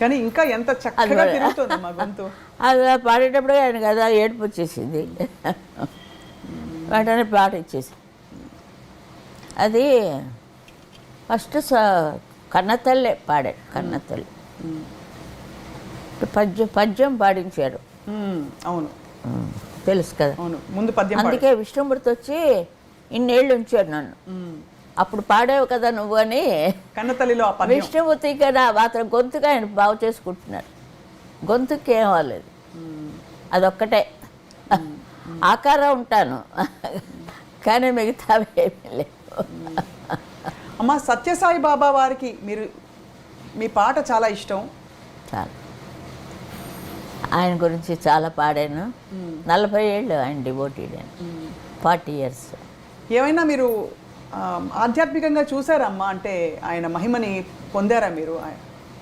కానీ ఇంకా ఎంత చక్కగా తిరుగుతుందమ్మా గొంతు. అది పాడేటప్పుడు ఆయన కదా ఏడుపు వచ్చేసింది, వెంటనే పాట ఇచ్చేసి. అది ఫస్ట్ కన్నతల్లే పాడాడు, కన్నతల్లి పద్యం పాడించారు. అవును తెలుసు కదా. అవును, ముందు పద్యం. అందుకే విష్ణుమూర్తి వచ్చి ఇన్నేళ్ళు ఉంచాడు నన్ను. అప్పుడు పాడావు కదా నువ్వు అని. కన్నతల్లిలో విష్ణుమూర్తి కదా మాత్రం గొంతుగా ఆయన బాగు చేసుకుంటున్నారు. గొంతుకి ఏం అవ్వలేదు, అదొక్కటే. ఆకారం ఉంటాను కానీ మిగతావి ఏమీ లేవు. అమ్మ సత్యసాయి బాబా వారికి మీరు మీ పాట చాలా ఇష్టం. చాలా ఆయన గురించి చాలా పాడాను. 40 ఏళ్ళు ఆయన డివోటీడ్, 40 years. ఏమైనా మీరు ఆధ్యాత్మికంగా చూసారమ్మా? అంటే ఆయన మహిమని పొందారా మీరు?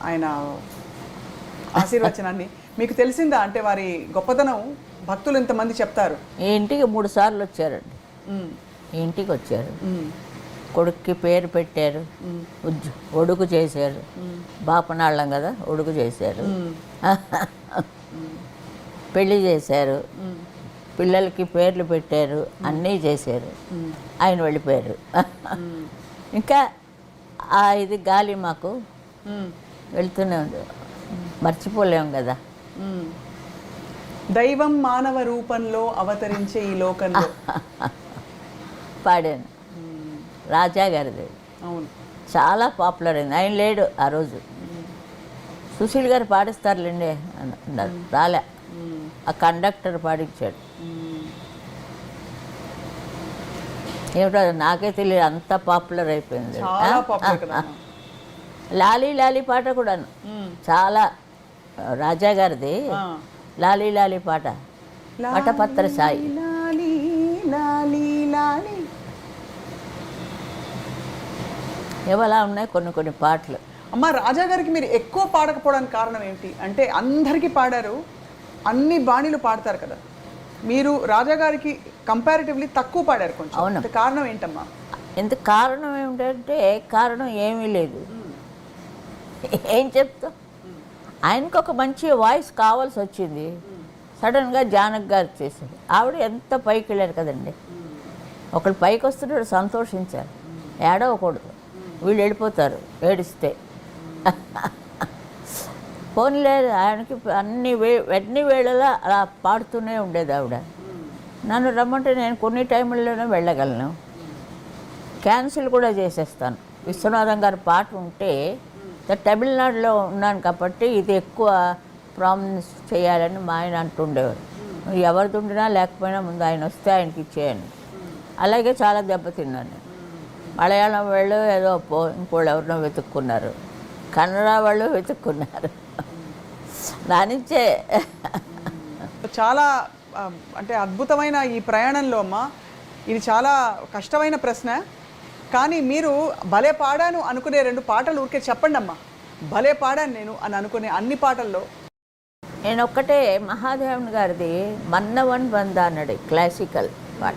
ఆయన ఆశీర్వచనాన్ని మీకు తెలిసిందా? అంటే వారి గొప్పతనం భక్తులు ఇంతమంది చెప్తారు. ఈ ఇంటికి 3 సార్లు వచ్చారండి. ఈ ఇంటికి వచ్చారు, కొడుక్కి పేరు పెట్టారు, ఒడుగు చేశారు. బాపనాళ్ళం కదా, ఒడుగు చేశారు, పెళ్ళి చేశారు, పిల్లలకి పేర్లు పెట్టారు, అన్నీ చేశారు. ఆయన వెళ్ళిపోయారు. ఇంకా ఇది గాలి మాకు వెళ్తూనే ఉంది, మర్చిపోలేము కదా. దైవం మానవ రూపంలో అవతరించే ఈ లోకంలో పాడాను. రాజా గారిది. అవును, చాలా పాపులర్ అయింది. ఆయన లేడు ఆ రోజు, సుశీల్ గారు పాడిస్తారులేండి అన్నారు. రాలే, ఆ కండక్టర్ పాడించాడు. ఏమిటో నాకే తెలియదు, అంత పాపులర్ అయిపోయింది. చాలా పాపులర్ కదా. లాలీ లాలీ పాట కూడాను చాలా, రాజా గారిది లాలీ లాలీ పాట, పటపత్ర సాయి. లాలీ లాలీ లాలీ. ఇవలా ఉన్నాయి కొన్ని కొన్ని పాటలు. అమ్మ, రాజా గారికి మీరు ఎక్కువ పాడకపోవడానికి కారణం ఏంటి? అంటే అందరికీ పాడారు, అన్ని బాణీలు పాడతారు కదా, మీరు రాజా గారికి కంపారిటివ్లీ తక్కువ పాడారు కొంచెం. అవును. అంటే కారణం ఏంటమ్మా? ఎందుకు కారణం ఏమిటంటే కారణం ఏమీ లేదు. ఏం చెప్తాం, ఆయనకు ఒక మంచి వాయిస్ కావాల్సి వచ్చింది. సడన్గా జానక్ గారు చేసింది. ఆవిడ ఎంత పైకి వెళ్ళారు కదండి. ఒకళ్ళు పైకి వస్తున్నాడు, సంతోషించారు, ఏడవకూడదు. వీళ్ళు వెళ్ళిపోతారు ఏడిస్తే. పోనీలేదు, ఆయనకి అన్ని వేళలా అలా పాడుతూనే ఉండేది ఆవిడ. నన్ను రమ్మంటే నేను కొన్ని టైంలోనే వెళ్ళగలను, క్యాన్సిల్ కూడా చేసేస్తాను. విశ్వనాథం గారి పాట ఉంటే, తమిళనాడులో ఉన్నాను కాబట్టి ఇది ఎక్కువ ప్రామినెన్స్ చేయాలని మా ఆయన అంటుండేవారు. ఎవరిది ఉండినా లేకపోయినా ముందు ఆయన వస్తే ఆయనకి ఇచ్చేయండి. అలాగే చాలా దెబ్బతిన్నాను నేను. మలయాళం వాళ్ళు ఏదో ఇంకోళ్ళు ఎవరినో వెతుక్కున్నారు, కన్నడ వాళ్ళు వెతుక్కున్నారు. దానించే చాలా అంటే అద్భుతమైన ఈ ప్రయాణంలో అమ్మ, ఇది చాలా కష్టమైన ప్రశ్న. కానీ మీరు భలే పాడాను అనుకునే 2 పాటలు ఊరికే చెప్పండి అమ్మా. భలే పాడాను నేను అని అనుకునే అన్ని పాటల్లో నేను ఒక్కటే మహాదేవన్ గారిది మన్నవన్ వందానడి క్లాసికల్ పాట.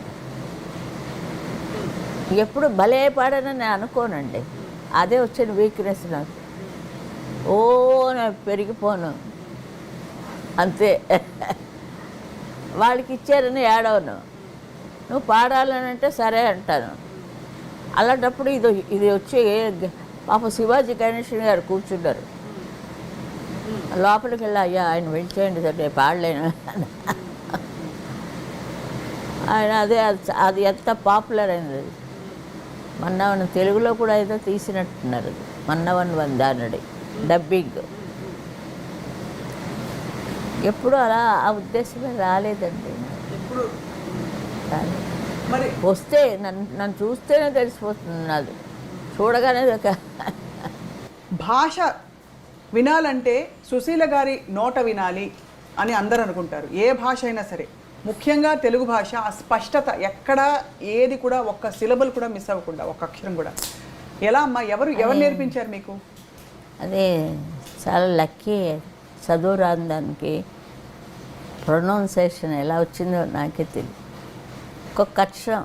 ఎప్పుడు భలే పాడానని నేను అనుకోనండి, అదే వచ్చిన వీక్నెస్ నాకు. ఓ నేను పెరిగిపోను అంతే. వాళ్ళకి ఇచ్చారని ఏడవను, నువ్వు పాడాలని అంటే సరే అంటాను. అలాంటప్పుడు ఇది వచ్చి పాప శివాజీ గణేషన్ గారు కూర్చున్నారు. లోపలికి వెళ్ళి, అయ్యా ఆయన వెళ్ళిచేయండి సార్, నేను పాడలేను. ఆయన అది ఎంత పాపులర్ అయింది. మన్నవన్ తెలుగులో కూడా ఏదో తీసినట్టున్నారు, మన్నవన్ వందానడి డబ్బింగ్. ఎప్పుడు అలా ఆ ఉద్దేశమే రాలేదండి. మరి వస్తే నన్ను చూస్తేనే తెలిసిపోతుంది, నాది చూడగానే భాష వినాలంటే సుశీల గారి నోట వినాలి అని అందరూ అనుకుంటారు. ఏ భాష అయినా సరే, ముఖ్యంగా తెలుగు భాష ఆ స్పష్టత ఎక్కడా ఏది కూడా ఒక్క సిలబల్ కూడా మిస్ అవ్వకుండా, ఒక్క అక్షరం కూడా. ఎలా అమ్మా, ఎవరు నేర్పించారు మీకు? అదే చాలా లక్కీ. చదువు రాని దానికి ప్రొనౌన్సియేషన్ ఎలా వచ్చిందో నాకే తెలియదు. ఒక్కొక్క అక్షరం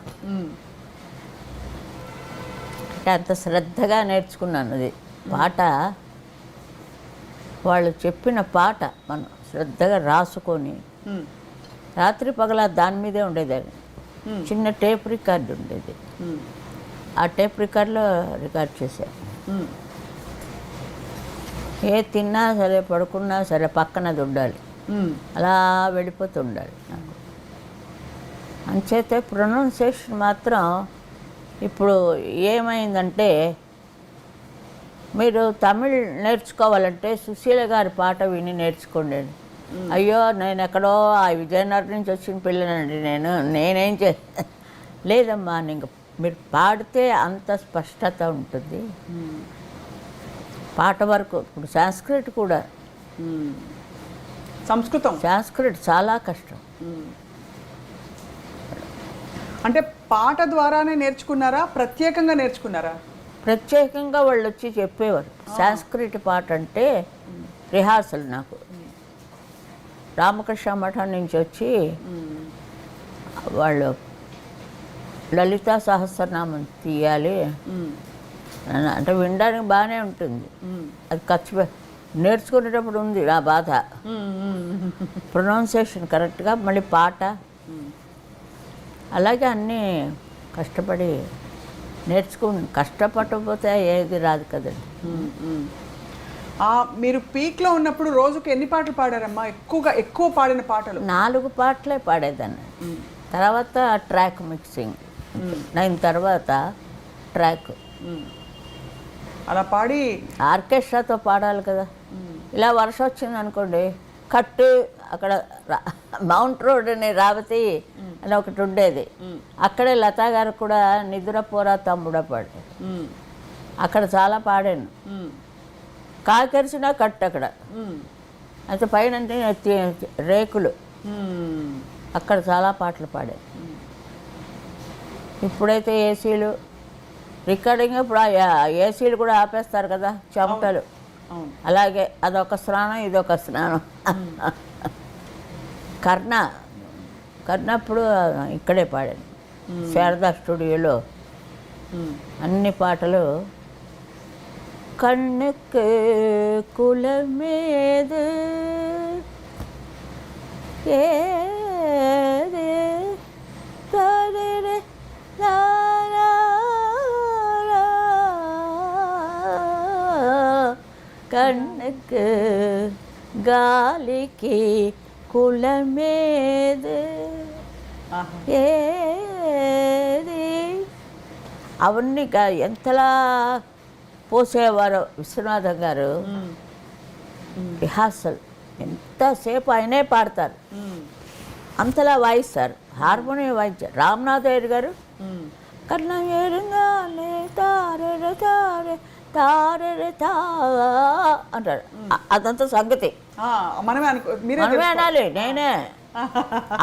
అంటే అంత శ్రద్ధగా నేర్చుకున్నాను. అది పాట, వాళ్ళు చెప్పిన పాట మనం శ్రద్ధగా రాసుకొని రాత్రి పగల దాని మీదే ఉండేదాన్ని. చిన్న టేప్ రికార్డు ఉండేది, ఆ టేప్ రికార్డులో రికార్డ్ చేశాను. ఏ తిన్నా సరే, పడుకున్నా సరే పక్కనది ఉండాలి, అలా వెళ్ళిపోతూ ఉండాలి నాకు. అంచేతే ప్రొనౌన్సియేషన్ మాత్రం ఇప్పుడు ఏమైందంటే, మీరు తమిళ్ నేర్చుకోవాలంటే సుశీల గారి పాట విని నేర్చుకోండి. అయ్యో నేను ఎక్కడో ఆ విజయనగరం నుంచి వచ్చిన పిల్లనండి, నేనేం లేదమ్మా. ఇంక మీరు పాడితే అంత స్పష్టత ఉంటుంది పాట వరకు. ఇప్పుడు సంస్కృత్ కూడా, సంస్కృత్ చాలా కష్టం. అంటే పాట ద్వారానే నేర్చుకున్నారా, ప్రత్యేకంగా నేర్చుకున్నారా? ప్రత్యేకంగా వాళ్ళు వచ్చి చెప్పేవారు. సంస్కృత్ పాట అంటే రిహార్సల్. నాకు రామకృష్ణ మఠం నుంచి వచ్చి వాళ్ళు లలితా సహస్రనామం తీయాలి అంటే వినడానికి బాగానే ఉంటుంది, అది ఖర్చు నేర్చుకునేటప్పుడు ఉంది నా బాధ. ప్రొనౌన్సియేషన్ కరెక్ట్గా, మళ్ళీ పాట, అలాగే అన్నీ కష్టపడి కష్టపడకపోతే ఏది రాదు కదండి. మీరు పీక్లో ఉన్నప్పుడు రోజుకు ఎన్ని పాటలు పాడారమ్మా? ఎక్కువ పాడిన పాటలు? 4 పాటలే పాడేదాన్ని. తర్వాత ట్రాక్ మిక్సింగ్, 9 తర్వాత ట్రాక్. అలా పాడి ఆర్కెస్ట్రాతో పాడాలి కదా, ఇలా వర్షం వచ్చింది అనుకోండి, కట్టు అక్కడ మౌంట్ రోడ్ అని రావతి అని ఒకటి ఉండేది, అక్కడే లతా గారు కూడా నిద్రపోరా తమ్ముడ పాడారు. అక్కడ చాలా పాడాను. కాకరిసిన కట్టు అక్కడ, అయితే పైన రేకులు, అక్కడ చాలా పాటలు పాడాను. ఇప్పుడైతే ఏసీలు రికార్డింగ్, ఇప్పుడు ఏసీలు కూడా ఆపేస్తారు కదా, చెమటలు. అలాగే అదొక స్నానం, ఇదొక స్నానం. కర్ణప్పుడు ఇక్కడే పాడాను, శారదా స్టూడియోలో. అన్ని పాటలు కన్నుకు కులమేదు ఏదే తరే కన్నుకు గాలికి కులమేదు ఏది, అవన్నీ ఎంతలా పోసేవారు విశ్వనాథం గారు. రిహార్సల్ ఎంతసేపు ఆయనే పాడతారు, అంతలా వాయిస్తారు, హార్మోనియం వాయించారు. రామనాథయ్య గారు కన్నా ఏరుగానే తారే తారే తారే తా అంటారు. అదంతా సంగతి మనమే అనాలి. నేనే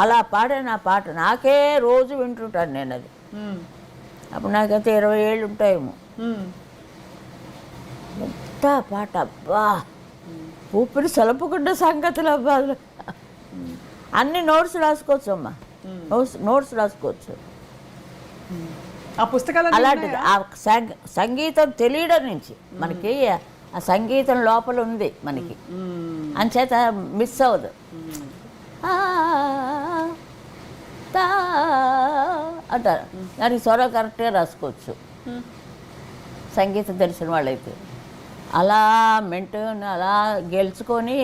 అలా పాడాను ఆ పాట, నాకే రోజు వింటుంటాను నేను అది. అప్పుడు నాకైతే 20 ఏళ్ళు ఉంటాయేమో. ఎంత పాట అబ్బా, ఊపిరి సలపకుండా సంగతులు అబ్బా. అన్ని నోట్స్ రాసుకోవచ్చు అమ్మా, నోట్స్ రాసుకోవచ్చు. ఆ పుస్తకాలు అలాంటిది ఆ సంగీతం తెలియడం నుంచి మనకి ఆ సంగీతం లోపల ఉంది మనకి, అంచేత మిస్ అవ్వదు. అంటారు దానికి స్వరం కరెక్ట్గా రాసుకోవచ్చు సంగీతం తెలిసిన వాళ్ళైతే. అలా మెంటూని అలా గెలుచుకొని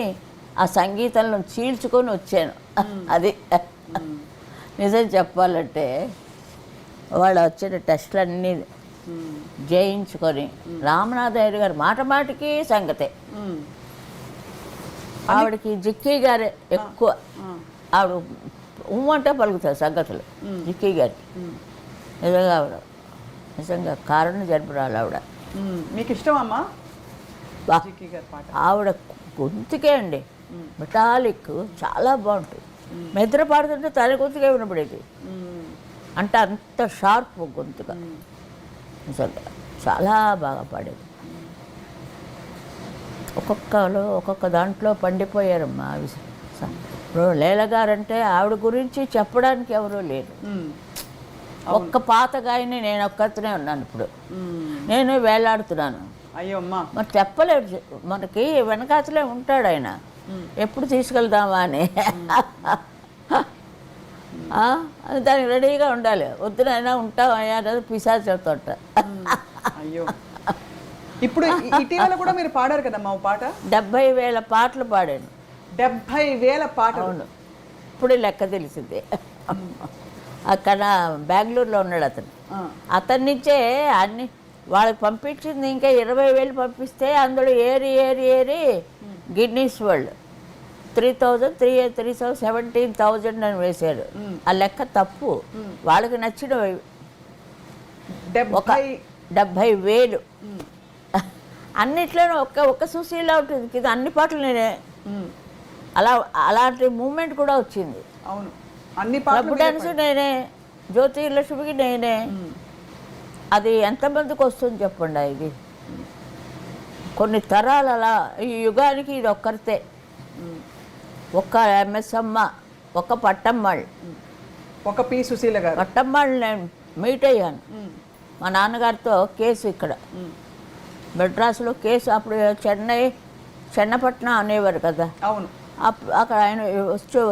ఆ సంగీతంలో చీల్చుకొని వచ్చాను. అది నిజం చెప్పాలంటే వాళ్ళు వచ్చిన టెస్టులన్నీ జయించుకొని, రామనాథయ్య గారు మాట మాటికి సంగతే. ఆవిడకి జిక్కీ గారే ఎక్కువ, ఆవిడ అంటే పలుకుతారు సంగతులు జిక్కీ గారికి. నిజంగా ఆవిడ నిజంగా కారణం జరుపురాలి ఆవిడ. మీకు ఇష్టమమ్మా ఆవిడ గొంతుకే అండి, మెటాలిక్ చాలా బాగుంటుంది. మెద్ర పాడుతుంటే తన గొంతుకే వినపడేది, అంటే అంత షార్ప్ గొంతుగా నిజంగా చాలా బాగా పాడేది. ఒక్కొక్క దాంట్లో పండిపోయారమ్మా. ఇప్పుడు లీల గారంటే ఆవిడ గురించి చెప్పడానికి ఎవరూ లేరు. ఒక్క పాత గాయని నేను ఒక్కతనే ఉన్నాను ఇప్పుడు, నేను వేలాడుతున్నాను. అయ్యమ్మా మరి చెప్పలేదు, మనకి వెనకాతలే ఉంటాడు ఆయన, ఎప్పుడు తీసుకెళ్దామా అని. దానికి రెడీగా ఉండాలి, వద్దునైనా ఉంటామయ్యా అనేది పిశాచ్ చెప్తుంట. అయ్యో, ఇప్పుడు ఇటీవల కూడా మీరు పాడారు కదమ్మా పాట. 70,000 పాటలు పాడాను. 70,000 పాటలు. అవును, ఇప్పుడే లెక్క తెలిసింది. అక్కడ బెంగళూరులో ఉన్నాడు అతను. అతని నుంచే అన్ని వాళ్ళకి పంపించింది ఇంకా 20,000 పంపిస్తే అందులో ఏరి గిన్నీస్ వరల్డ్ 17,000 అని వేశారు. ఆ లెక్క తప్పు. వాళ్ళకి నచ్చిన 70,000 అన్నిట్లోనూ ఒక్క సుశీలా ఉంటుంది. ఇది అన్ని పాటలు నేనే. అలాంటి మూమెంట్ కూడా వచ్చింది. అవును, అన్ని పాటలు డాన్స్ నేనే, జ్యోతి లక్ష్మికి నేనే. అది ఎంతమందికి వస్తుంది చెప్పండి. ఇది కొన్ని తరాలు అలా, ఈ యుగానికి ఇది ఒక్కరితే. ఒక్క ఎంఎస్ అమ్మ, ఒక్క పట్టమ్మాళ్ళు, ఒక పి సుశీల గారు. పట్టమ్మాళ్ళు నేను మీట్ అయ్యాను మా నాన్నగారితో. కేసు ఇక్కడ మెడ్రాస్లో కేసు, అప్పుడు చెన్నపట్నం అనేవారు కదా. అవును, అక్కడ ఆయన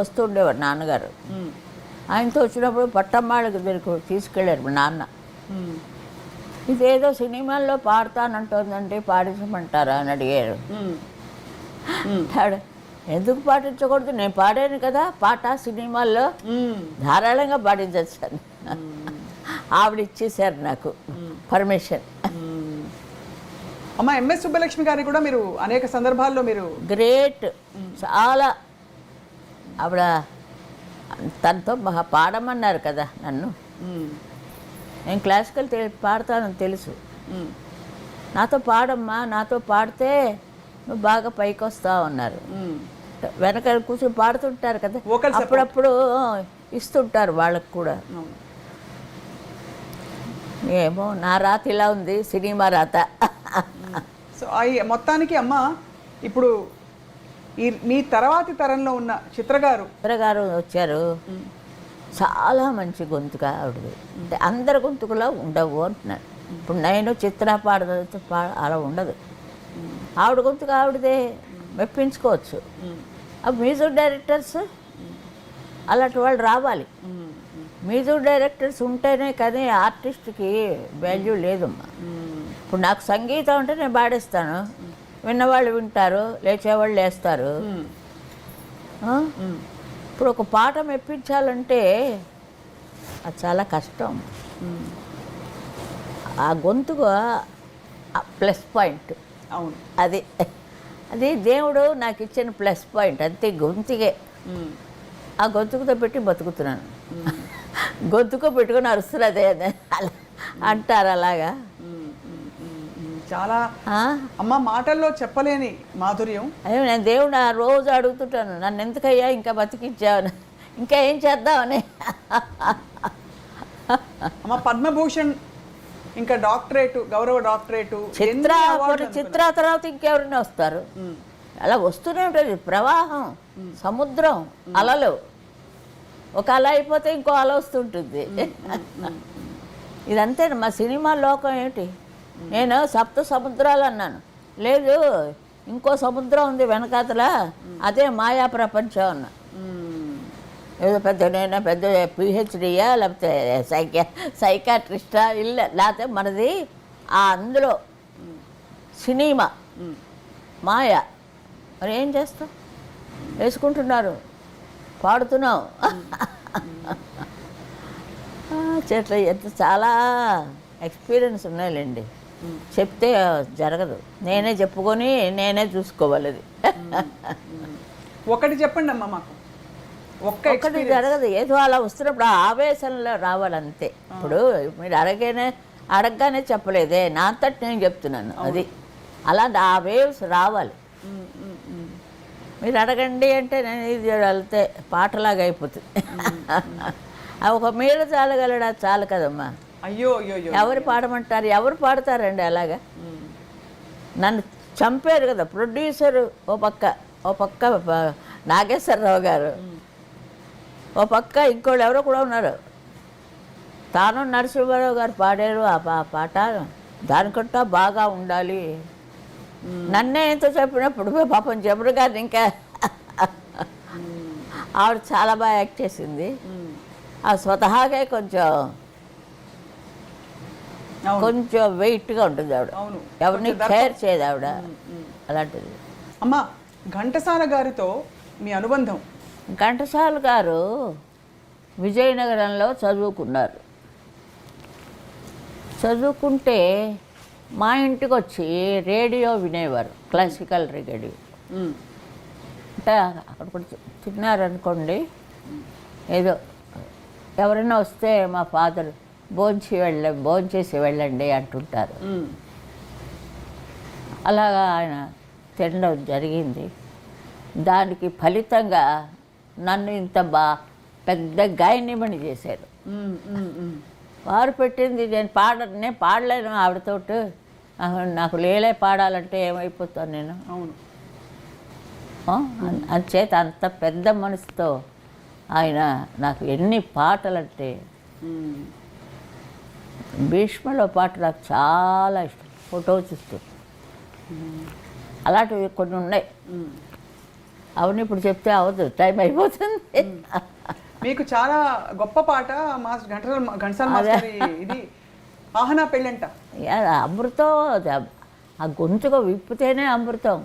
వస్తుండేవారు నాన్నగారు. ఆయనతో వచ్చినప్పుడు పట్టమ్మాళ్ళకి దగ్గరికి తీసుకెళ్ళారు మా నాన్న. ఇదేదో సినిమాల్లో పాడతానంటుందండి, పాడించమంటారా అని అడిగారు. ఎందుకు పాటించకూడదు, నేను పాడాను కదా పాట సినిమాల్లో, ధారాళంగా పాటించాను. ఆవిడ ఇచ్చేసారు నాకు పర్మిషన్. అమ్మ ఎంఎస్ సుబ్బలక్ష్మి గారిని కూడా మీరు అనేక సందర్భాల్లో మీరు గ్రేట్, చాలా. ఆవిడ తనతో పాడమన్నారు కదా నన్ను. నేను క్లాసికల్ పాడతానని తెలుసు. నాతో పాడమ్మా, నాతో పాడితే నువ్వు బాగా పైకి వస్తావు అన్నారు. వెనక కూర్చొని పాడుతుంటారు కదా, అప్పుడప్పుడు ఇస్తుంటారు వాళ్ళకు కూడా. ఏమో నా రాత ఇలా ఉంది, సినిమా రాత. సో మొత్తానికి అమ్మ ఇప్పుడు మీ తర్వాతి తరంలో ఉన్న చిత్రగారు వచ్చారు. చాలా మంచి గొంతుగా ఆవిడది. అంటే అందరి గొంతుకులా ఉండవు అంటున్నాను. ఇప్పుడు నేను చిత్ర పాడదంతో అలా ఉండదు. ఆవిడ గొంతుగా ఆవిడదే, మెప్పించుకోవచ్చు. ఆ మ్యూజిక్ డైరెక్టర్స్ అలాంటి వాళ్ళు రావాలి. మ్యూజిక్ డైరెక్టర్స్ ఉంటేనే కానీ ఆర్టిస్ట్కి వాల్యూ లేదమ్మా. ఇప్పుడు నాకు సంగీతం అంటే నేను పాడేస్తాను, విన్నవాళ్ళు వింటారు, లేచేవాళ్ళు లేస్తారు. ఇప్పుడు ఒక పాట మెప్పించాలంటే అది చాలా కష్టం. ఆ గొంతుగా ప్లస్ పాయింట్. అవును, అది దేవుడు నాకు ఇచ్చిన ప్లస్ పాయింట్ అంతే. గొంతుకే ఆ గొంతుకుతో పెట్టి బతుకుతున్నాను. గొంతుకు పెట్టుకుని అరుస్తున్నదే అలా అంటారు. అలాగా చాలా అమ్మ మాటల్లో చెప్పలేని మాధుర్యం. అయ్యో, నేను దేవుడు ఆ రోజు అడుగుతుంటాను, నన్ను ఎందుకయ్యా ఇంకా బతికించావని, ఇంకా ఏం చేద్దామని. అమ్మ పద్మభూషణ్, ఇంకా డాక్టరేటు, గౌరవ డాక్టరేటు, చిత్ర తర్వాత ఇంకెవరైనా వస్తారు. అలా వస్తూనే ఉంటుంది ప్రవాహం, సముద్రం, అలలు. ఒక అల అయిపోతే ఇంకో అల వస్తుంటుంది. ఇదంతే మా సినిమా లోకం. ఏంటి, నేను సప్త సముద్రాలు అన్నాను, లేదు ఇంకో సముద్రం ఉంది వెనకాతల, అదే మాయా ప్రపంచం అన్నా. ఏదో నేనే పెద్ద పిహెచ్డియా లేకపోతే సైకాట్రిస్టా, ఇల్ల లేకపోతే మనది అందులో సినిమా మాయ. మరి ఏం చేస్తాం, వేసుకుంటున్నారు, పాడుతున్నాం. చెట్ల ఎంత చాలా ఎక్స్పీరియన్స్ ఉన్నాయిలేండి. చెప్తే జరగదు, నేనే చెప్పుకొని నేనే చూసుకోవాలి. అది ఒకటి చెప్పండి అమ్మ మాకు. ఒక్కటి జరగదు, ఏదో అలా వస్తున్నప్పుడు ఆవేశంలో రావాలంతే. ఇప్పుడు మీరు అడగగానే చెప్పలేదే, నా అంతటి నేను చెప్తున్నాను. అది అలాంటి ఆ వేవ్స్ రావాలి. మీరు అడగండి అంటే నేను ఇది వెళ్తే పాటలాగా అయిపోతుంది. ఒక మీరు చాలగలడా చాలు కదమ్మా. అయ్యో ఎవరు పాడమంటారు, ఎవరు పాడతారండి అలాగా? నన్ను చంపారు కదా ప్రొడ్యూసరు ఓ పక్క నాగేశ్వరరావు గారు, ఓ పక్క ఇంకోళ్ళు ఎవరో కూడా ఉన్నారు. తాను నరసింహారావు గారు పాడారు ఆ పాట, దానికంటా బాగా ఉండాలి. నన్నే ఎంతో చెప్పినప్పుడు పాపం జబరు గారిని ఇంకా ఆవిడ చాలా బాగా యాక్ట్ చేసింది. ఆ స్వతహాగా కొంచెం వెయిట్గా ఉంటుంది ఆవిడ, ఎవరిని కేర్ చేయదు ఆవిడ. అలాంటిది. అమ్మ ఘంటసాల గారితో మీ అనుబంధం? ఘంటసాల గారు విజయనగరంలో చదువుకున్నారు. చదువుకుంటే మా ఇంటికి వచ్చి రేడియో వినేవారు, క్లాసికల్ రేడియో. అంటే అక్కడ తిన్నారనుకోండి, ఏదో ఎవరైనా వస్తే మా ఫాదర్ భోంచేసి వెళ్ళండి అంటుంటారు. అలాగా ఆయన తినడం జరిగింది. దానికి ఫలితంగా నన్ను ఇంత పెద్ద గాయనిమణి చేశారు. వారు పెట్టింది నేను పాడలేను ఆవిడతోటి. నాకు లేలే పాడాలంటే ఏమైపోతాను నేను. అవును, అంచేత అంత పెద్ద మనసుతో ఆయన నాకు ఎన్ని పాటలంటే, భీష్మలో పాట నాకు చాలా ఇష్టం, ఫోటో చూస్తూ. అలాంటివి కొన్ని ఉన్నాయి. అవును, ఇప్పుడు చెప్తే అవద్దు, టైం అయిపోతుంది. మీకు చాలా గొప్ప పాట ఘంటసాల మాస్టర్ ఇది ఆహనా పెళ్ళంట. అమృతం, ఆ గొంతుగా విప్పితేనే అమృతం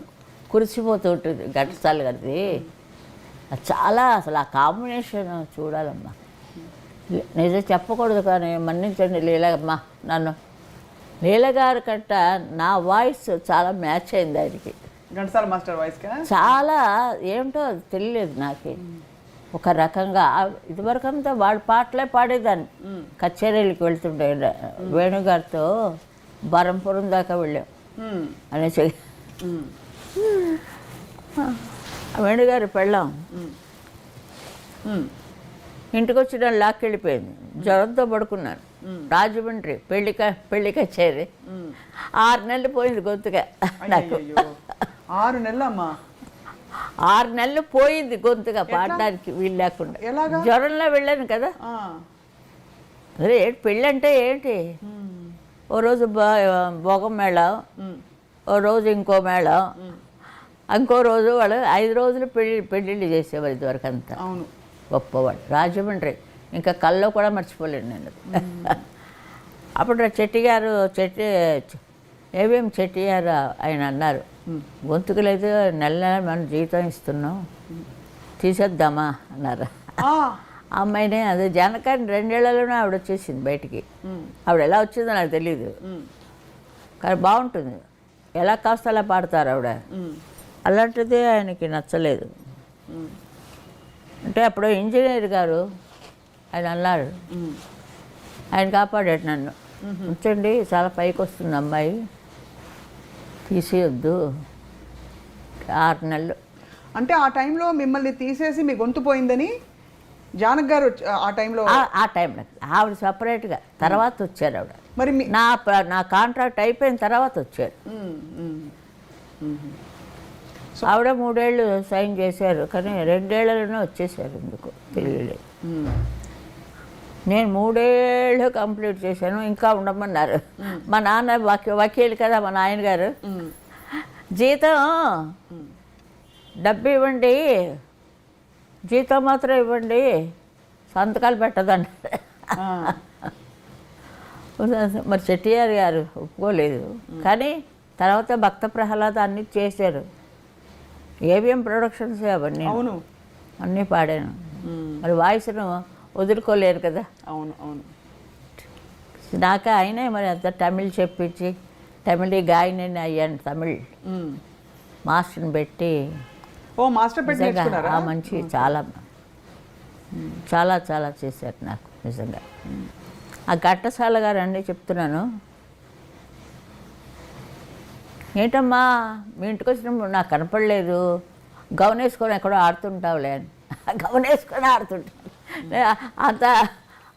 కురిసిపోతుంటుంది ఘంటసాల గారిది. చాలా అసలు ఆ కాంబినేషన్ చూడాలమ్మా. నిజం చెప్పకూడదు కానీ మన్నించండి లీలమ్మా నన్ను. నీలగారు కట్ట నా వాయిస్ చాలా మ్యాచ్ అయింది ఆయనకి. ఘంటసాల మాస్టర్ వాయిస్కా? చాలా ఏమిటో తెలియలేదు నాకు. ఒక రకంగా ఇదివరకంతా వాడు పాటలే పాడేదాన్ని. కచేరీలకు వెళ్తుండే వేణుగారితో బరంపురం దాకా వెళ్ళాం అనేసి. వేణుగారు పెళ్ళాం ఇంటికి వచ్చి నన్ను లాక్కెళ్ళిపోయింది. జ్వరంతో పడుకున్నాను. రాజమండ్రి పెళ్లి కచేరీ 6 నెలలు పోయింది గొంతుగా నాకు. 6 నెలలు అమ్మా? 6 నెలలు పోయింది గొంతుగా పాడడానికి వీలు లేకుండా. జ్వరంలో వెళ్ళాను కదా. అదే పెళ్ళి అంటే ఏంటి, ఓ రోజు భోగం మేళం, ఓ రోజు ఇంకో మేళం, ఇంకో రోజు వాళ్ళు 5 రోజులు పెళ్ళిళ్ళు చేసేవారు ఇదివరకు అంతా. అవును, గొప్పవాడు. రాజమండ్రి ఇంకా కల్లో కూడా మర్చిపోలేను నేను. అప్పుడు చెట్టిగారు ఏవేం చెట్టిగారు ఆయన అన్నారు, గొంతుకు లేదు, నెల నెల మనం జీతం ఇస్తున్నాం, తీసేద్దామా అన్నారు. ఆ అమ్మాయినే అదే జానకాని 2 ఏళ్లలోనే ఆవిడ వచ్చేసింది బయటికి. ఆవిడ ఎలా వచ్చిందో నాకు తెలీదు, కానీ బాగుంటుంది, ఎలా కాస్త అలా పాడతారు ఆవిడ. అలాంటిది ఆయనకి నచ్చలేదు. అంటే అప్పుడు ఇంజనీర్ గారు ఆయన అన్నారు, ఆయన కాపాడాడు నన్ను. ఉంచండి, చాలా పైకి వస్తుంది అమ్మాయి, తీసేయొద్దు. 6 నెలలు. అంటే ఆ టైంలో మిమ్మల్ని తీసేసి మీ గొంతు పోయిందని జానక్ గారు ఆ టైంలో? ఆ టైంలో ఆవిడ సపరేట్గా తర్వాత వచ్చారు ఆవిడ. మరి నా కాంట్రాక్ట్ అయిపోయిన తర్వాత వచ్చారు ఆవిడ. 3 ఏళ్ళు సైన్ చేశారు, కానీ 2 ఏళ్లలోనే వచ్చేసారు. ఎందుకు తెలియలేదు. నేను 3 ఏళ్ళు కంప్లీట్ చేశాను, ఇంకా ఉండమన్నారు. మా నాన్న వకీలు కదా మా నాయనగారు. జీతం డబ్బు ఇవ్వండి, జీతం మాత్రం ఇవ్వండి, సంతకాలు పెట్టదండి. మరి చెట్టియార్ గారు ఒప్పుకోలేదు. కానీ తర్వాత భక్త ప్రహ్లాద అన్నీ చేశారు. ఏవిఎం ప్రొడక్షన్స్ అవన్నీ. అవును, అన్నీ పాడాను. మరి వాయిస్ను వదులుకోలేరు కదా. అవును అవును. నాకు ఆయనే మరి అంత తమిళ్ చెప్పించి తమిళ గాయని అయ్యాను. తమిళ్ మాస్టర్ని పెట్టి. ఓ మాస్టర్ పెట్టి నేర్చుకున్నారా? మంచి చాలా చాలా చాలా చేశారు నాకు నిజంగా. ఆ ఘంటసాల గారు అన్నీ చెప్తున్నాను. ఏంటమ్మా మీ ఇంటికి వచ్చినప్పుడు నాకు కనపడలేదు, గౌన్ వేసుకొని ఎక్కడో ఆడుతుంటావులే అని. గౌన్ వేసుకొని ఆడుతుంటాను.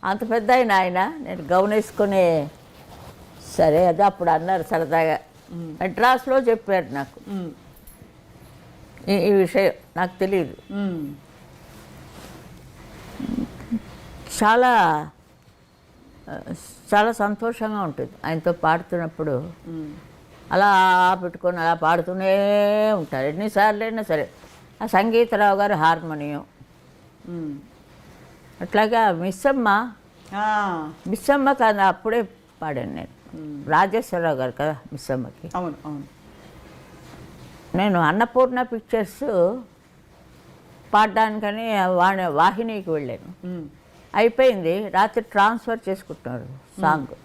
అంత పెద్ద ఆయన నేను గౌన్ వేసుకొని. సరే అదే అప్పుడు అన్నారు సరదాగా. మెడ్రాస్లో చెప్పారు నాకు ఈ విషయం, నాకు తెలియదు. చాలా చాలా సంతోషంగా ఉంటుంది ఆయనతో పాడుతున్నప్పుడు. అలా పెట్టుకొని అలా పాడుతూనే ఉంటారు ఎన్నిసార్లు అయినా సరే. ఆ సంగీతరావు గారు హార్మోనియం. అట్లాగా మిస్సమ్మ కాదు, అప్పుడే పాడాను నేను. రాజేశ్వరరావు గారు కదా మిస్సమ్మకి. అవును అవును. నేను అన్నపూర్ణ పిక్చర్స్ పాడడానికని వాహినికి వెళ్ళాను. అయిపోయింది, రాత్రి ట్రాన్స్ఫర్ చేసుకుంటున్నారు సాంగ్.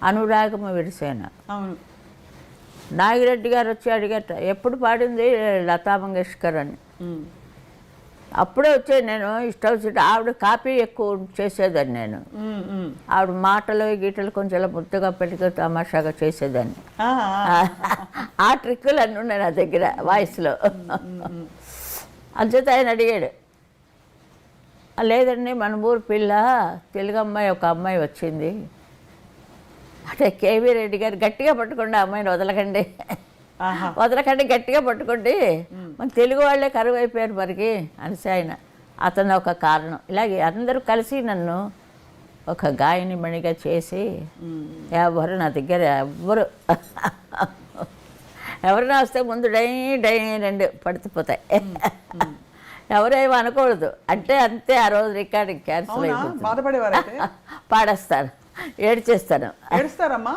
అనురాగమ విరిసేన. అవును. నాగిరెడ్డి గారు వచ్చి అడిగారు, ఎప్పుడు పాడింది లతా మంగేష్కర్ అని. అప్పుడే వచ్చేది. నేను ఇష్టం వచ్చినట్టు ఆవిడ కాపీ ఎక్కువ చేసేదాన్ని. నేను ఆవిడ మాటలు గీటలు కొంచెం ముద్దుగా పెట్టుకు తమాషాగా చేసేదాన్ని. ఆ ట్రిక్కులు అన్నీ ఉన్నాయి నా దగ్గర వాయిస్లో. అంచేత ఆయన అడిగాడు, లేదండి మన ఊరు పిల్ల తెలుగు అమ్మాయి ఒక అమ్మాయి వచ్చింది అంటే కేవీ రెడ్డి గారు గట్టిగా పట్టుకోండి, అమ్మాయిని వదలకండి, వదలకండి, గట్టిగా పట్టుకోండి, మన తెలుగు వాళ్ళే కరువు అయిపోయారు మరికి అనేసి ఆయన. అతను ఒక కారణం. ఇలాగే అందరూ కలిసి నన్ను ఒక గాయని మణిగా చేసి ఎవరు నా దగ్గర ఎవరైనా వస్తే ముందు డై డై 2 పడిపోతాయి. ఎవరేమో అనకూడదు అంటే అంతే. ఆ రోజు రికార్డింగ్ క్యాన్సిల్ అయిపోతుంది. పాడేస్తాను, ఏడ్చేస్తాను. ఏడుస్తారమ్మా?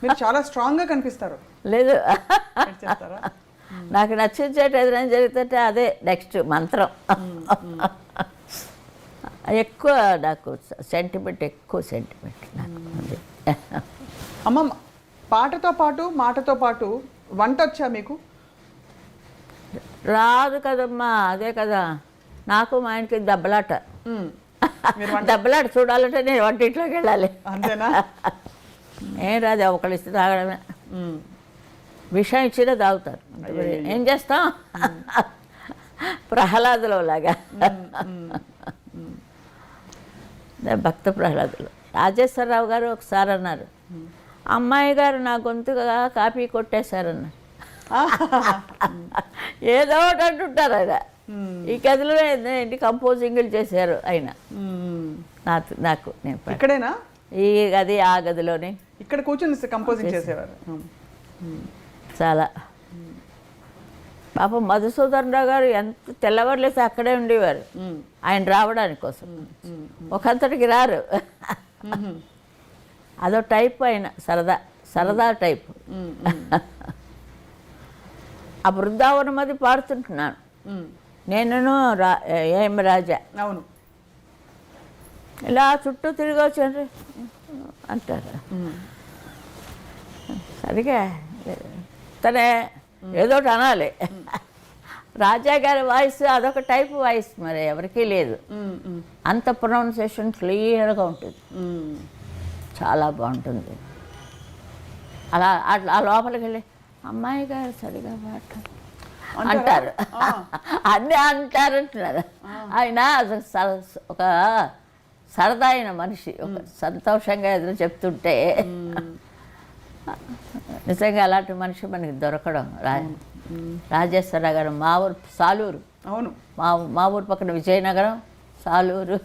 మీరు చాలా స్ట్రాంగ్గా కనిపిస్తారు. లేదు, నాకు నచ్చించేట ఏదైనా జరుగుతుంటే అదే నెక్స్ట్ మంత్రం. ఎక్కువ నాకు సెంటిమెంట్ నాకు. అమ్మ పాటతో పాటు మాటతో పాటు వంట వచ్చా మీకు? రాదు కదమ్మా, అదే కదా నాకు మా ఆయనకి దెబ్బలాట. దెబ్బలాట చూడాలంటే నేను వంటింట్లోకి వెళ్ళాలి. అంతేనా? ఏం రాదు, ఒకళ్ళు ఇస్తే తాగడమే. విషయం ఇచ్చినా తాగుతారు. ఏం చేస్తాం? ప్రహ్లాదులో లాగా, భక్త ప్రహ్లాదులు. రాజేశ్వరరావు గారు ఒకసారి అన్నారు, అమ్మాయి గారు నా గొంతుగా కాపీ కొట్టేశారన్నారు. ఏదో ఒకటి అంటుంటారు ఆయన. ఈ గదిలో ఏంటి కంపోజింగ్లు చేశారు ఆయన. నాకు నేను ఇక్కడేనా? ఈ గది ఆ గదిలోనే ఇక్కడ కూర్చొని కంపోజింగ్ చేసేవారు. చాలా పాపం మధుసూదన్ రావు గారు ఎంత తెల్లవారులేసి అక్కడే ఉండేవారు ఆయన రావడానికి కోసం. ఒకంతటికి రారు. అదో టైప్ ఆయన, సరదా టైప్. ఆ బృందావనం అది పాడుతుంటున్నాను నేను, ఏం రాజా. అవును. ఇలా చుట్టూ తిరిగి వచ్చారు అంటారు. సరిగా తనే ఏదో ఒకటి అనాలి. రాజా గారి వాయిస్ అదొక టైప్ వాయిస్, మరి ఎవరికీ లేదు. అంత ప్రొనౌన్సియేషన్ క్లియర్గా ఉంటుంది, చాలా బాగుంటుంది. అలా ఆ లోపలికి వెళ్ళి అమ్మాయి గారు సరిగా మాట్లాడు అంటారు. అన్నీ అంటారంటున్నారు. ఆయన ఒక సరదా అయిన మనిషి, ఒక సంతోషంగా ఎదురు చెప్తుంటే నిజంగా అలాంటి మనిషి మనకి దొరకడం. రాజేశ్వరరావు గారు మా ఊరు సాలూరు. అవును. మా ఊరు పక్కన విజయనగరం, సాలూరు.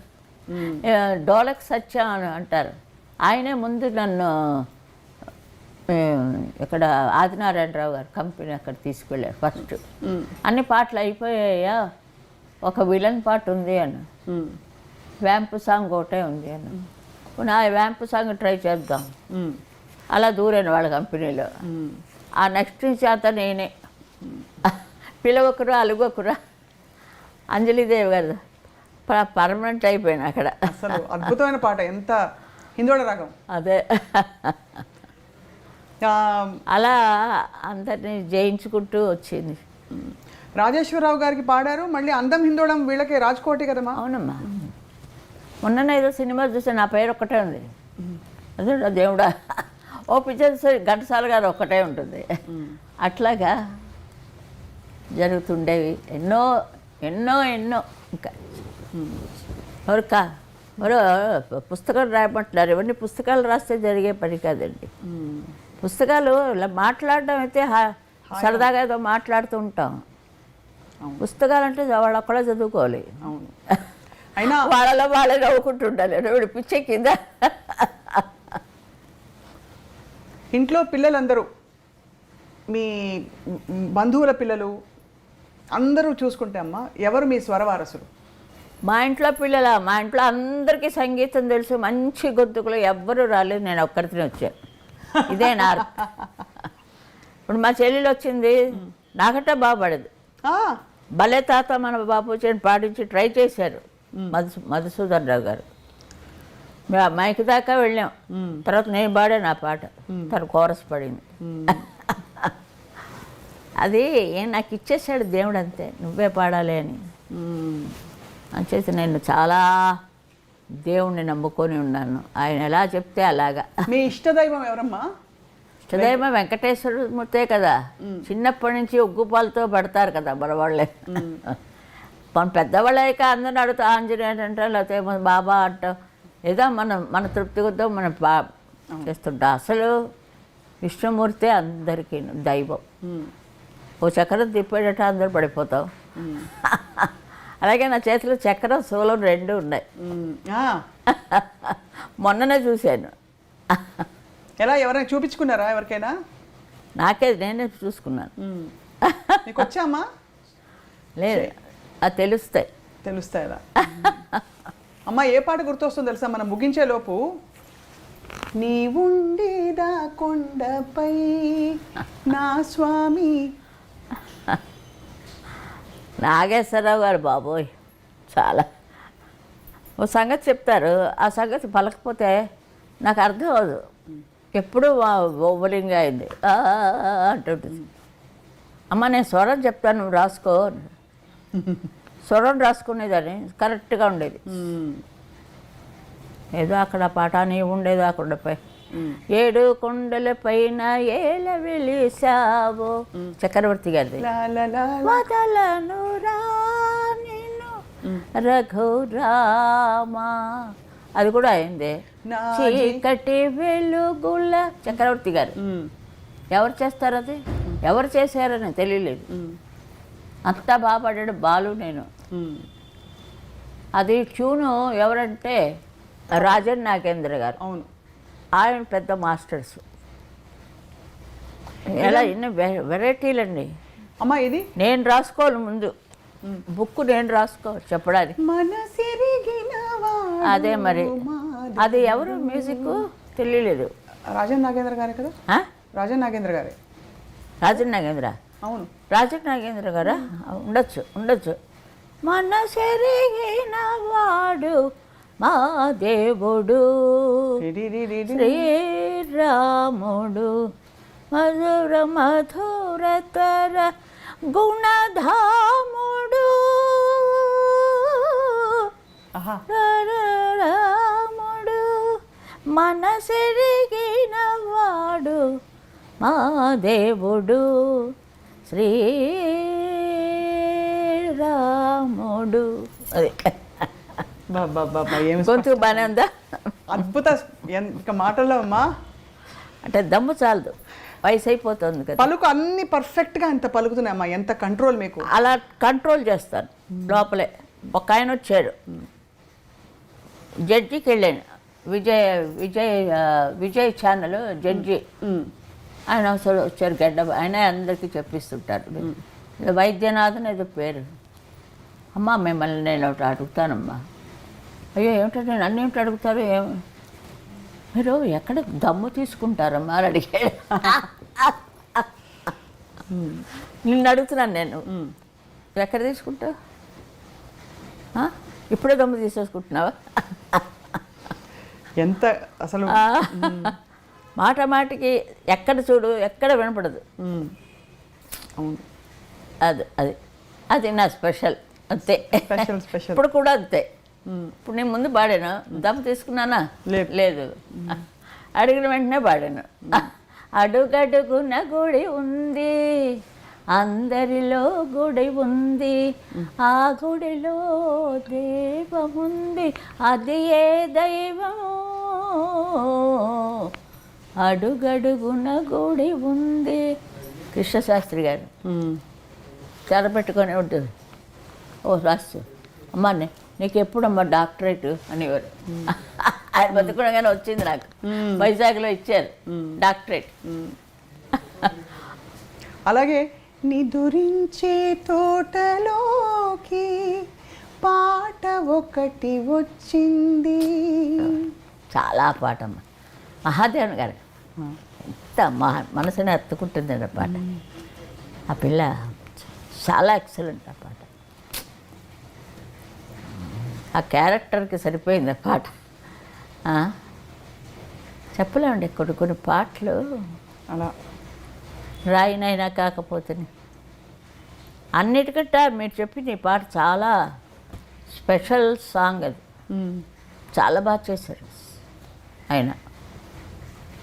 డోలక్ సత్యం అని అంటారు. ఆయనే ముందు నన్ను ఇక్కడ ఆదినారాయణరావు గారు కంపెనీ అక్కడ తీసుకెళ్ళారు ఫస్ట్. అన్ని పాటలు అయిపోయాయా, ఒక విలన్ పాట ఉంది అన్న, వ్యాంపు సాంగ్ ఒకటే ఉంది అన్న. నా వ్యాంపు సాంగ్ ట్రై చేద్దాం. అలా దూరాను వాళ్ళ కంపెనీలో. ఆ నెక్స్ట్ నుంచి అంతా నేనే, పిలవకురా అలుగకురా, అంజలిదేవి గారు పర్మనెంట్ అయిపోయాను అక్కడ. అసలు అద్భుతమైన పాట, ఎంత హిందోళ రాగం. అదే అలా అందరినీ జయించుకుంటూ వచ్చింది. రాజేశ్వరరావు గారికి పాడారు, మళ్ళీ అందం హిందోళం వీళ్ళకి రాజ్కోటి కదమ్మా. అవునమ్మా. మొన్న ఏదో సినిమా చూస్తే నా పేరు ఒక్కటే ఉంది. అదే దేవుడా, ఓ పిక్చర్ ఘంటసాల గారు ఒక్కటే ఉంటుంది. అట్లాగా జరుగుతుండేవి ఎన్నో ఎన్నో ఎన్నో. ఇంకా మరో పుస్తకాలు రాయమంటున్నారు. ఇవన్నీ పుస్తకాలు రాస్తే జరిగే పని కాదండి. పుస్తకాలు ఇలా మాట్లాడడం అయితే సరదాగా ఏదో మాట్లాడుతూ ఉంటాం. పుస్తకాలు అంటే వాళ్ళు ఒక్కడే చదువుకోవాలి. అవును. అయినా వాళ్ళలో వాళ్ళే నవ్వుకుంటుండాలి. వీడు పిచ్చే కింద. ఇంట్లో పిల్లలందరూ, మీ బంధువుల పిల్లలు అందరూ చూసుకుంటే అమ్మ, ఎవరు మీ స్వరవారసులు? మా ఇంట్లో పిల్లల, మా ఇంట్లో అందరికీ సంగీతం తెలుసు. మంచి గొంతుకులు ఎవ్వరూ రాలేదు, నేను ఒక్కరితోనే వచ్చాను. ఇదే నా. ఇప్పుడు మా చెల్లెలు వచ్చింది, నాకంటే బాగుపడేది. భలే తాత మన బాపు చేని పాటించి ట్రై చేశారు మధుసూదన్ రావు గారు. మైక్ దాకా వెళ్ళాం. తర్వాత నేను పాడాను ఆ పాట, తను కోరస్ పడింది. అది నాకు ఇచ్చేసాడు దేవుడు, అంతే, నువ్వే పాడాలి అని. అంచేసి నేను చాలా దేవుణ్ణి నమ్ముకొని ఉన్నాను. ఆయన ఎలా చెప్తే అలాగా. మీ ఇష్టదైవం ఎవరమ్మా? ఇష్టదైవం వెంకటేశ్వరమూర్తే కదా. చిన్నప్పటి నుంచి ఉగ్గుపాలతో పడతారు కదా మన వాళ్ళే. మన పెద్దవాళ్ళు అయ్యాక అందరిని అడుగుతా ఆంజనేయుడు అంటాం, లేకపోతే బాబా అంటాం. ఏదో మన తృప్తి కొద్దాం మనం చేస్తుంటాం. అసలు విష్ణుమూర్తే అందరికీ దైవం. ఓ చక్రం తిప్పేటట్టు అందరు పడిపోతాం. అలాగే నా చేతిలో చక్రం శూలం 2 ఉన్నాయి. మొన్ననే చూశాను. ఎలా, ఎవరైనా చూపించుకున్నారా ఎవరికైనా? నేనే చూసుకున్నాను. మీకు వచ్చామా? లేదు, అది తెలుస్తాయి అలా. అమ్మ, ఏ పాట గుర్తొస్తుందో తెలుసా మనం ముగించే లోపు? నీ ఉండేదా కొండపై నా స్వామి. నాగేశ్వరరావు గారు బాబోయ్, చాలా ఓ సంగతి చెప్తారు. ఆ సంగతి పలకపోతే నాకు అర్థం అవ్వదు. ఎప్పుడు ఓవరింగ్ అయింది అంటుంటుంది. అమ్మ నేను స్వరం చెప్తాను నువ్వు రాసుకో. స్వరం రాసుకునేదాన్ని, కరెక్ట్గా ఉండేది. ఏదో అక్కడ పాట నీ ఉండేదో ఆ కొండపై 7 కొండల పైన ఏల వెలిసావో, చక్రవర్తి గారిది. వదలను రా నిన్ను రఘురామా, అది కూడా అయింది. చీకటి వెలుగుల, చక్రవర్తి గారు. ఎవరు చేస్తారు అది, ఎవరు చేశారని తెలియలేదు. అంతా బాగా పాడాడు బాలు. నేను అది ట్యూను ఎవరంటే రాజన్ నాగేంద్ర గారు. అవును, ఆయన పెద్ద మాస్టర్స్. ఎలా ఎన్ని వెరైటీలండి. అమ్మ ఇది నేను రాసుకోవాలి ముందు, బుక్ నేను రాసుకోవాలి చెప్పడానికి. అదే మరి అది ఎవరు మ్యూజిక్ తెలియలేదు. రాజన్ నాగేంద్ర గారే కదా? రాజన్ నాగేంద్ర గారే. రాజన్ నాగేంద్ర, అవును, రాజన్ నాగేంద్ర గారా? ఉండొచ్చు. మన సెరిగిన వాడు మా దేవుడు శ్రీరాముడు, మధుర మధురతర గుణధాముడు రాముడు, మనసెరిగిన వాడు మా దేవుడు శ్రీరాముడు. అదే గొంతు బాగానే ఉందా? అద్భుత. ఇంకా మాటల్లో అమ్మా అంటే దమ్ము చాలదు, వయసు అయిపోతుంది కదా. పలుకు అన్ని పర్ఫెక్ట్గా ఎంత పలుకుతున్నాయమ్మా, ఎంత కంట్రోల్ మీకు. అలా కంట్రోల్ చేస్తాను లోపలే. ఒక ఆయన వచ్చాడు, జడ్జికి వెళ్ళాను, విజయ్ ఛానల్ జడ్జి. ఆయన అసలు వచ్చారు గడ్డ, ఆయన అందరికీ చెప్పిస్తుంటారు. వైద్యనాథన్ ఏదో పేరు. అమ్మా మిమ్మల్ని నేను ఒకటి అడుగుతానమ్మా. అయ్యో ఏమిటంటే నన్ను ఏమిటి అడుగుతారు, మీరు ఎక్కడ దమ్ము తీసుకుంటారమ్మా అని అడిగాడు. నిన్ను అడుగుతున్నాను నేను, ఎక్కడ తీసుకుంటావు, ఇప్పుడే దమ్ము తీసేసుకుంటున్నావా? ఎంత అసలు మాట మాటికి ఎక్కడ చూడు ఎక్కడ వినపడదు. అవును, అది నా స్పెషల్. అంతే, స్పెషల్. ఇప్పుడు కూడా అంతే. ఇప్పుడు నేను ముందు పాడాను, దమ్ము తీసుకున్నానా? లేదు. అడిగిన వెంటనే పాడాను. అడుగడుగున గుడి ఉంది, అందరిలో గుడి ఉంది, ఆ గుడిలో దైవముంది, అది ఏ దైవం, అడుగడుగున గుడి ఉంది. కృష్ణశాస్త్రి గారు తెరపెట్టుకొని ఉంటుంది. ఓ రాస్తు అమ్మా నీకు ఎప్పుడమ్మా డాక్టరేట్ అనేవారు. ఆయన బతుకునగానే వచ్చింది నాకు. వైజాగ్లో ఇచ్చారు డాక్టరేట్. అలాగే నిదురించే తోటలోకి పాట ఒకటి వచ్చింది. చాలా పాట అమ్మ, మహాదేవన్ గారు ఎంత మనసుని ఎత్తుకుంటుందండి ఆ పాట. ఆ పిల్ల చాలా ఎక్సలెంట్ ఆ పాట. ఆ క్యారెక్టర్కి సరిపోయింది ఆ పాట. చెప్పలేమండి కొన్ని పాటలు అలా రాయినైనా కాకపోతే. అన్నిటికంటే మీరు చెప్పింది ఈ పాట చాలా స్పెషల్ సాంగ్. అది చాలా బాగా చేశారు ఆయన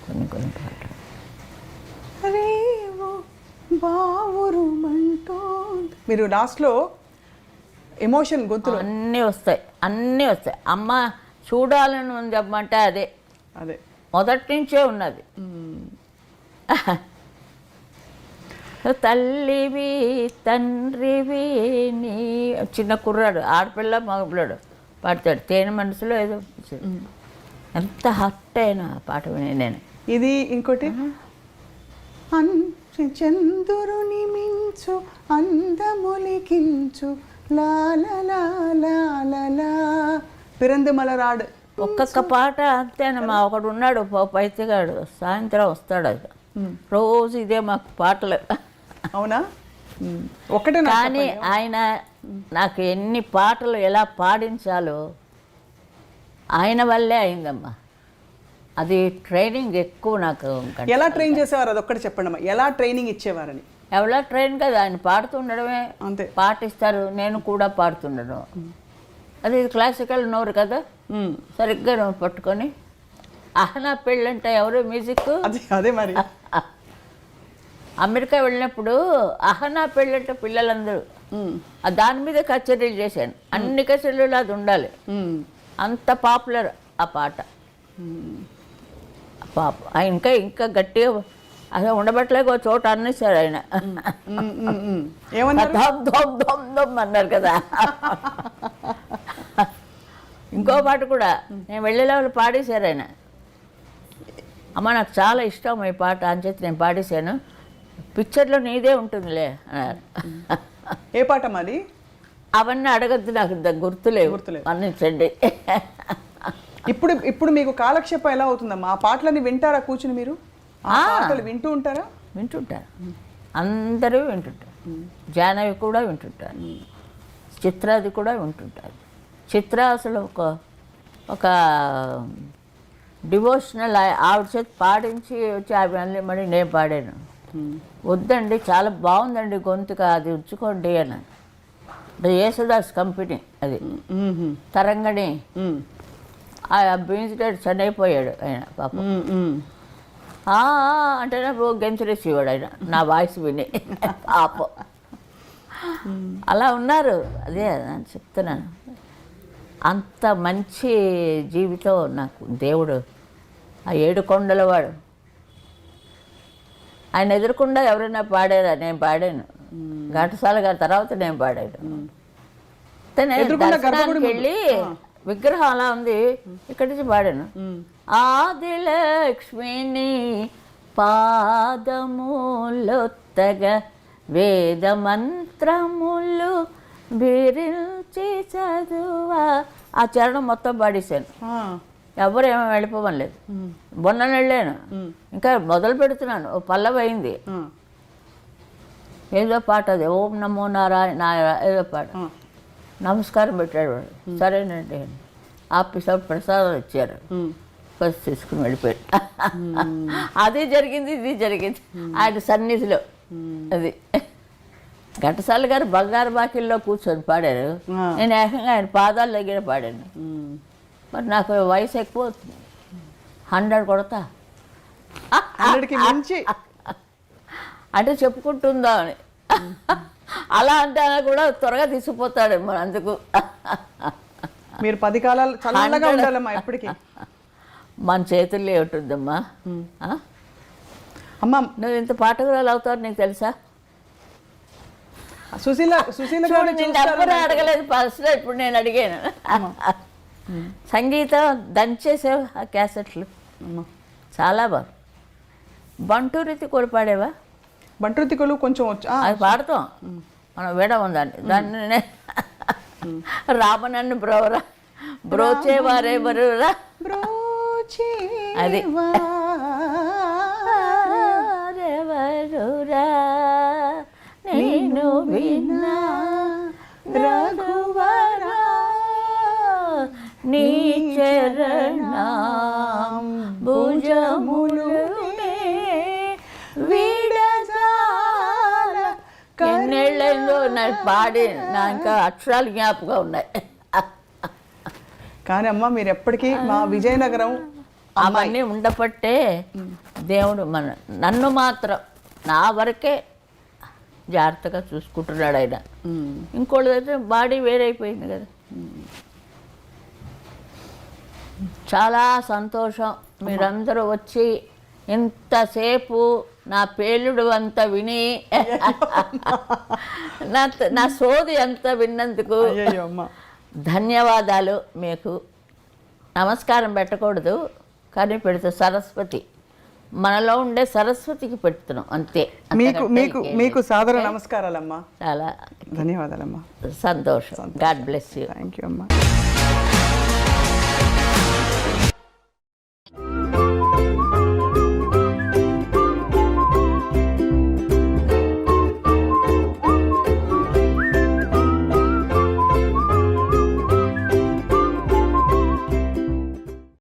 కొన్ని పాటలు. మీరు లాస్ట్లో ఎమోషన్ గొంతులు అన్నీ వస్తాయి. అమ్మ చూడాలని ఉంది చెప్పమంటే అదే మొదటి నుంచే ఉన్నది. తల్లివి తండ్రివి నీ, చిన్న కుర్రాడు, ఆడపిల్ల మగపిల్లాడు పాడతాడు. తేనె మనసులో ఏదో ఎంత హర్ట్ అయినా ఆ పాట విని నేను. ఇది ఇంకోటి, చంద్రుని మించు అందములికించు లాలా పిరందిమలరాడు. ఒక్కొక్క పాట అంతేనమ్మా. ఒకడు ఉన్నాడు పైతిగాడు, సాయంత్రం వస్తాడు. అది రోజు ఇదే మాకు పాటలు. అవునా? ఒకటే. కానీ ఆయన నాకు ఎన్ని పాటలు ఎలా పాడించాలో ఆయన వల్లే అయిందమ్మా. అది ట్రైనింగ్ ఎక్కువ నాకు. ఎలా ట్రైన్ చేసేవారు అదొక్కటి చెప్పండి అమ్మా, ఎలా ట్రైనింగ్ ఇచ్చేవారని? ఎవరా ట్రైన్ కదా, ఆయన పాడుతుండడమే, అంతే. పాటిస్తారు, నేను కూడా పాడుతుండడం. అది క్లాసికల్ నోరు కదా, సరిగ్గా నోరు పట్టుకొని అహనా పెళ్ళంటే ఎవరు మ్యూజిక్. అదే మరి అమెరికా వెళ్ళినప్పుడు అహనా పెళ్ళంటే పిల్లలందరూ దాని మీద కచేరీలు చేశాను. అన్ని కచేరీలు అది ఉండాలి, అంత పాపులర్ ఆ పాట. పాప ఇంకా ఇంకా గట్టిగా అసలు ఉండబట్టలేక ఒక చోట అన్నేసారు ఆయన. దమ్ దమ్ దమ్ దమ్ అన్నారు కదా. ఇంకో పాట కూడా నేను వెళ్ళే వాళ్ళు పాడేశారు ఆయన. అమ్మ నాకు చాలా ఇష్టం ఈ పాట అని చెప్పి నేను పాడేశాను. పిక్చర్లో నీదే ఉంటుందిలే అన్నారు. ఏ పాట మాది? అవన్నీ అడగద్దు, నాకు గుర్తులేవు, అన్నించండి. ఇప్పుడు మీకు కాలక్షేపం ఎలా అవుతుందమ్మా? ఆ పాటలన్నీ వింటారా కూర్చుని మీరు? ఆ పాటలు వింటూ ఉంటారా? వింటుంటారు, అందరూ వింటుంటారు. జాహ్నవి కూడా వింటుంటారు, చిత్రాది కూడా వింటుంటారు. చిత్ర అసలు ఒక డివోషనల్ ఆవిడ చేతి పాడించి వచ్చి అవి మళ్ళీ నేను పాడాను. వద్దండి చాలా బాగుందండి గొంతుగా, అది ఉంచుకోండి అని. యేసుదాస్ కంపెనీ అది, తరంగణి. ఆ మ్యూజిక్ చనిపోయాడు ఆయన పాపం. అంటే నాకు గెంతులేసేవాడు ఆయన నా వాయిస్ విని పాపం. అలా ఉన్నారు. అదే అని చెప్తున్నాను, అంత మంచి జీవితం నాకు దేవుడు. ఆ 7 కొండల వాడు ఆయన ఎదురకుండా ఎవరైనా పాడారా? నేను పాడాను. ఘంటసాల గారి తర్వాత నేను పాడాను. దర్శనానికి వెళ్ళి విగ్రహం అలా ఉంది, ఇక్కడి నుంచి పాడాను. ఆదిలక్ష్మిని పాదములొత్తగా వేద మంత్రములు బిరించి చదువా, ఆ చరణం మొత్తం పాడేశాను. ఎవరు ఏమో వెళ్ళిపోవడం లేదు. మొన్న వెళ్ళాను, ఇంకా మొదలు పెడుతున్నాను. ఓ పల్లవి అయింది, ఏదో పాట అది, ఓం నమో నారాయణ ఏదో పాట. నమస్కారం పెట్టాడు వాడు. సరేనండి ఆఫీసర్ ప్రసాదం ఇచ్చారు, ఫస్ట్ తీసుకుని వెళ్ళిపోయాడు. అది జరిగింది, ఇది జరిగింది ఆయన సన్నిధిలో. అది ఘంటసాల గారు బంగారు బాకిల్లో కూర్చొని పాడారు, నేను ఏకంగా ఆయన పాదాల దగ్గర పాడాను. మరి నాకు వయసు ఎక్కువ అవుతుంది, 100 కొడతా. 100కి మించి అంటే చెప్పుకుంటుందా అని. అలా అంటే ఆయన కూడా త్వరగా తీసుకుపోతాడేమో. అందుకు మీరు 10 కాలాలు చల్లగా ఉండాలమ్మా ఎప్పటికీ. మన చేతుల్లో ఏమిటుందమ్మా. అమ్మా నువ్వు ఇంత పాటకురాలు అవుతావు నీకు తెలుసా? సుశీల నేను ఎవ్వరూ అడగలేదు ఫస్ట్, ఇప్పుడు నేను అడిగాను. సంగీతం దంచేసావు ఆ క్యాసెట్లు, చాలా బాగా. బంటూరితి కూడా పాడేవా? బంటూరితికలు కొంచెం అది పాడతాం మనం, విడవం దాన్ని. రామనన్ను బ్రోవరా బ్రోచేవారే బరురా అది ఎవరురా నేను విన్నా రఘువరా నీ చరణం భుజములు ఎన్నేళ్ళైందో నాకు పాడి నా ఇంకా అక్షరాలు జ్ఞాపకం ఉన్నాయి. కానీ అమ్మ మీరు ఎప్పటికీ మా విజయనగరం అవన్నీ ఉండపట్టే దేవుడు నన్ను మాత్రం నా వరకే జాగ్రత్తగా చూసుకుంటున్నాడు ఆయన. ఇంకోటి అయితే బాడీ వేరైపోయింది కదా. చాలా సంతోషం మీరందరూ వచ్చి ఇంతసేపు నా పేలుడు అంత విని నా సోది అంత విన్నందుకు ధన్యవాదాలు. మీకు నమస్కారం పెట్టకూడదు కానీ పెడితే సరస్వతి, మనలో ఉండే సరస్వతికి పెడుతున్నాం అంతే. మీకు సాదర నమస్కారాలమ్మా, చాలా ధన్యవాదాలమ్మా, సంతోషం. God bless you. Thank you అమ్మా.